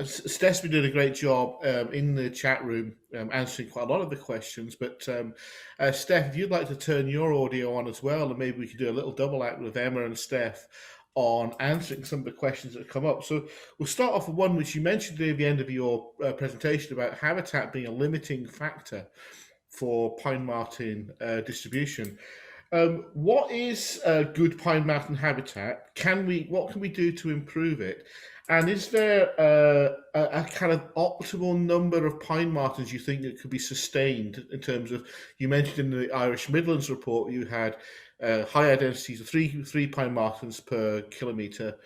Speaker 1: Steph's been doing a great job in the chat room answering quite a lot of the questions. But Steph, if you'd like to turn your audio on as well, and maybe we could do a little double act with Emma and Steph on answering some of the questions that come up. So we'll start off with one which you mentioned near the end of your presentation about habitat being a limiting factor for pine marten distribution. What is a good pine marten habitat? What can we do to improve it? And is there a kind of optimal number of pine martens you think that could be sustained in terms of, you mentioned in the Irish Midlands report you had higher densities of three pine martens per kilometre,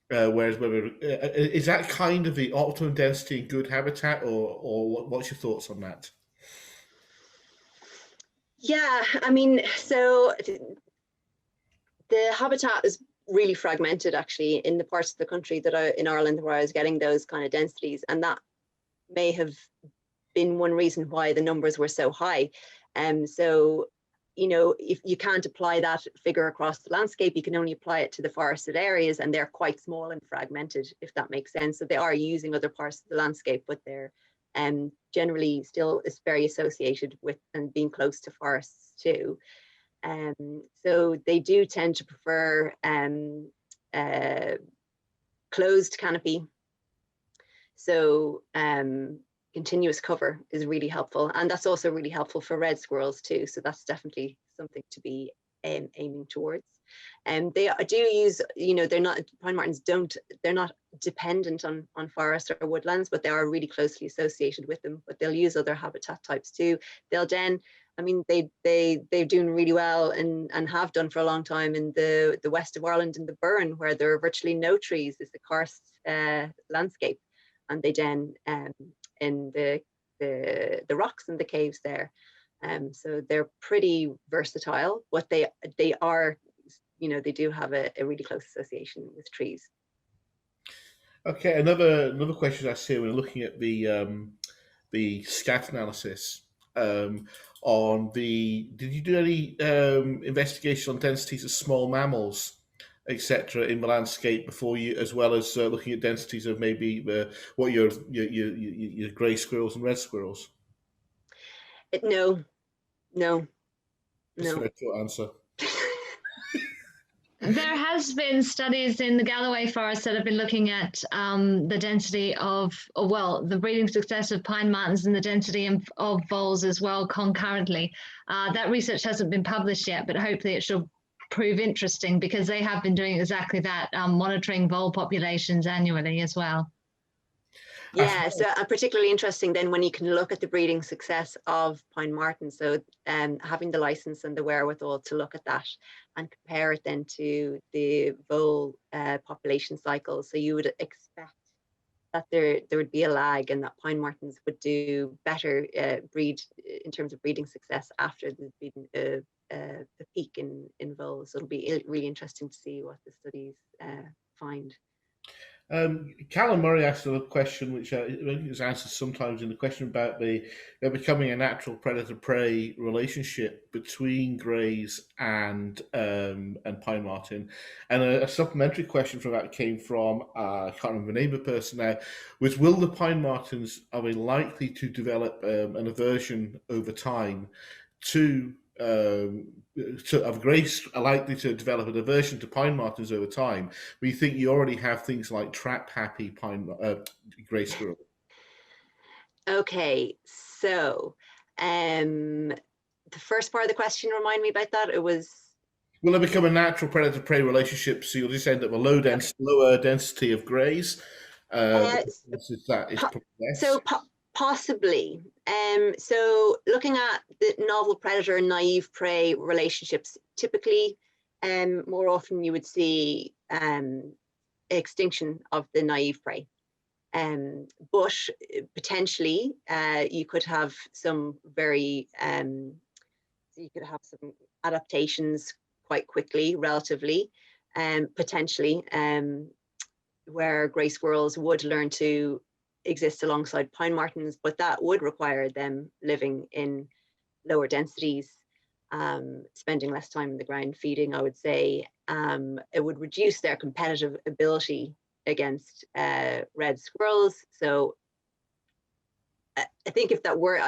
Speaker 1: whereas is that kind of the optimum density in good habitat, or what's your thoughts on that?
Speaker 5: Yeah, I mean, so the habitat is really fragmented actually in the parts of the country that in Ireland where I was getting those kind of densities, and that may have been one reason why the numbers were so high. So, you know, if you can't apply that figure across the landscape, you can only apply it to the forested areas, and they're quite small and fragmented, if that makes sense. So they are using other parts of the landscape, but they're generally still is very associated with and being close to forests too. So they do tend to prefer closed canopy. So continuous cover is really helpful, and that's also really helpful for red squirrels too. So that's definitely something to be aiming towards. And they do use, you know, pine martens they're not dependent on forest or woodlands, but they are really closely associated with them. But they'll use other habitat types too. They'll den, I mean, they're doing really well and have done for a long time in the west of Ireland in the Burren, where there are virtually no trees. It's a karst landscape, and they den in the rocks and the caves there. So they're pretty versatile, but they are, you know, they do have a really close association with trees.
Speaker 1: Okay, another question I see when looking at the scat analysis on did you do any investigation on densities of small mammals, etc., in the landscape before you, as well as looking at densities of maybe what your grey squirrels and red squirrels?
Speaker 5: No.
Speaker 1: That's a very short answer.
Speaker 3: There has been studies in the Galloway Forest that have been looking at the density of, or well, the breeding success of pine martens and the density of voles as well concurrently. That research hasn't been published yet, but hopefully it should prove interesting because they have been doing exactly that, monitoring vole populations annually as well.
Speaker 5: Yeah, so particularly interesting then when you can look at the breeding success of pine martens. So having the license and the wherewithal to look at that and compare it then to the vole population cycle. So you would expect that there would be a lag and that pine martens would do better breed in terms of breeding success after the peak in voles. So it'll be really interesting to see what the studies find.
Speaker 1: Callum Murray asked a question, which I think is answered sometimes in the question about there becoming a natural predator-prey relationship between greys and pine marten. And a supplementary question from that came from, I can't remember the name of the person now, was will the pine martens, are they likely to develop an aversion over time to of greys are likely to develop an aversion to pine martens over time? We think you already have things like trap-happy grey squirrel.
Speaker 5: Okay, so the first part of the question, remind me about that. It was,
Speaker 1: will it become a natural predator-prey relationship? So you'll just end up with a lower density of greys.
Speaker 5: Possibly. So looking at the novel predator and naive prey relationships, typically, more often you would see extinction of the naive prey. But potentially, you could have some some adaptations quite quickly, relatively, potentially, where grey squirrels would learn to exist alongside pine martens, but that would require them living in lower densities, spending less time in the ground feeding, I would say. It would reduce their competitive ability against red squirrels. So I think if that were,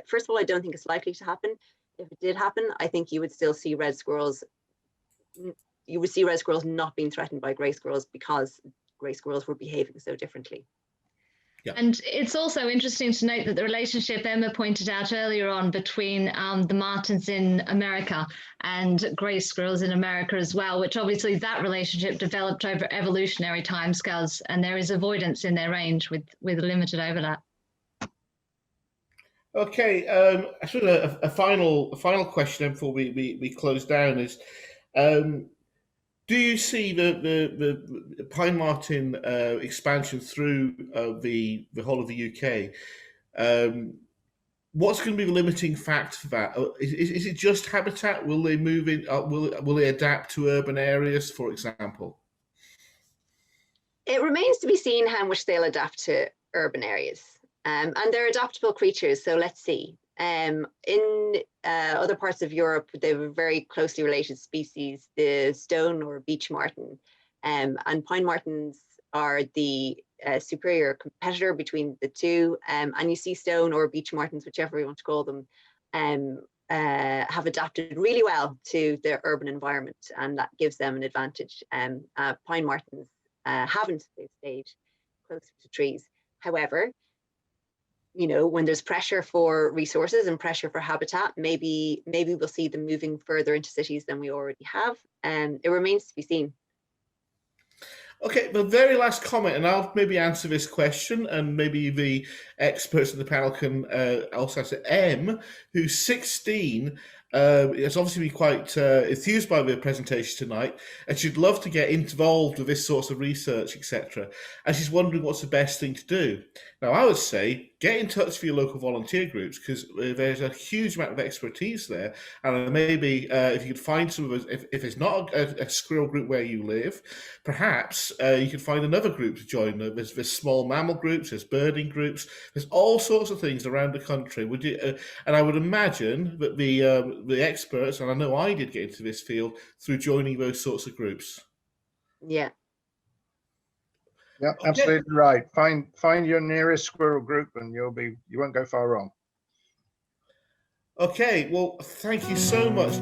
Speaker 5: first of all, I don't think it's likely to happen. If it did happen, I think you would still see red squirrels. You would see red squirrels not being threatened by grey squirrels because grey squirrels were behaving so differently.
Speaker 3: Yeah. And it's also interesting to note that the relationship Emma pointed out earlier on between the martens in America and grey squirrels in America as well, which obviously that relationship developed over evolutionary timescales, and there is avoidance in their range with limited overlap.
Speaker 1: Okay, I suppose a final question before we close down is, do you see the pine marten expansion through the whole of the UK? What's going to be the limiting factor for that? Is it just habitat? Will they move in? Will they adapt to urban areas, for example?
Speaker 5: It remains to be seen how much they'll adapt to urban areas, and they're adaptable creatures. So let's see. In other parts of Europe, they have a very closely related species, the stone or beech marten, and pine martens are the superior competitor between the two. And you see stone or beech martens, whichever you want to call them, have adapted really well to their urban environment, and that gives them an advantage. Pine martens haven't. They've stayed closer to trees. However, you know, when there's pressure for resources and pressure for habitat, maybe we'll see them moving further into cities than we already have. And it remains to be seen.
Speaker 1: Okay, the very last comment, and I'll maybe answer this question, and maybe the experts in the panel can also answer. M, who's 16, has obviously been quite enthused by the presentation tonight, and she'd love to get involved with this sort of research, etc. And she's wondering what's the best thing to do. Now, I would say get in touch with your local volunteer groups, because there's a huge amount of expertise there. And maybe if you could find some of us, if it's not a squirrel group where you live, perhaps you could find another group to join. There's small mammal groups, there's birding groups, there's all sorts of things around the country. Would you? And I would imagine that the experts, and I know I did get into this field through joining those sorts of groups.
Speaker 5: Yeah.
Speaker 4: Yeah, okay. Absolutely right. Find your nearest squirrel group, and you won't go far wrong.
Speaker 1: Okay, well, thank you so much.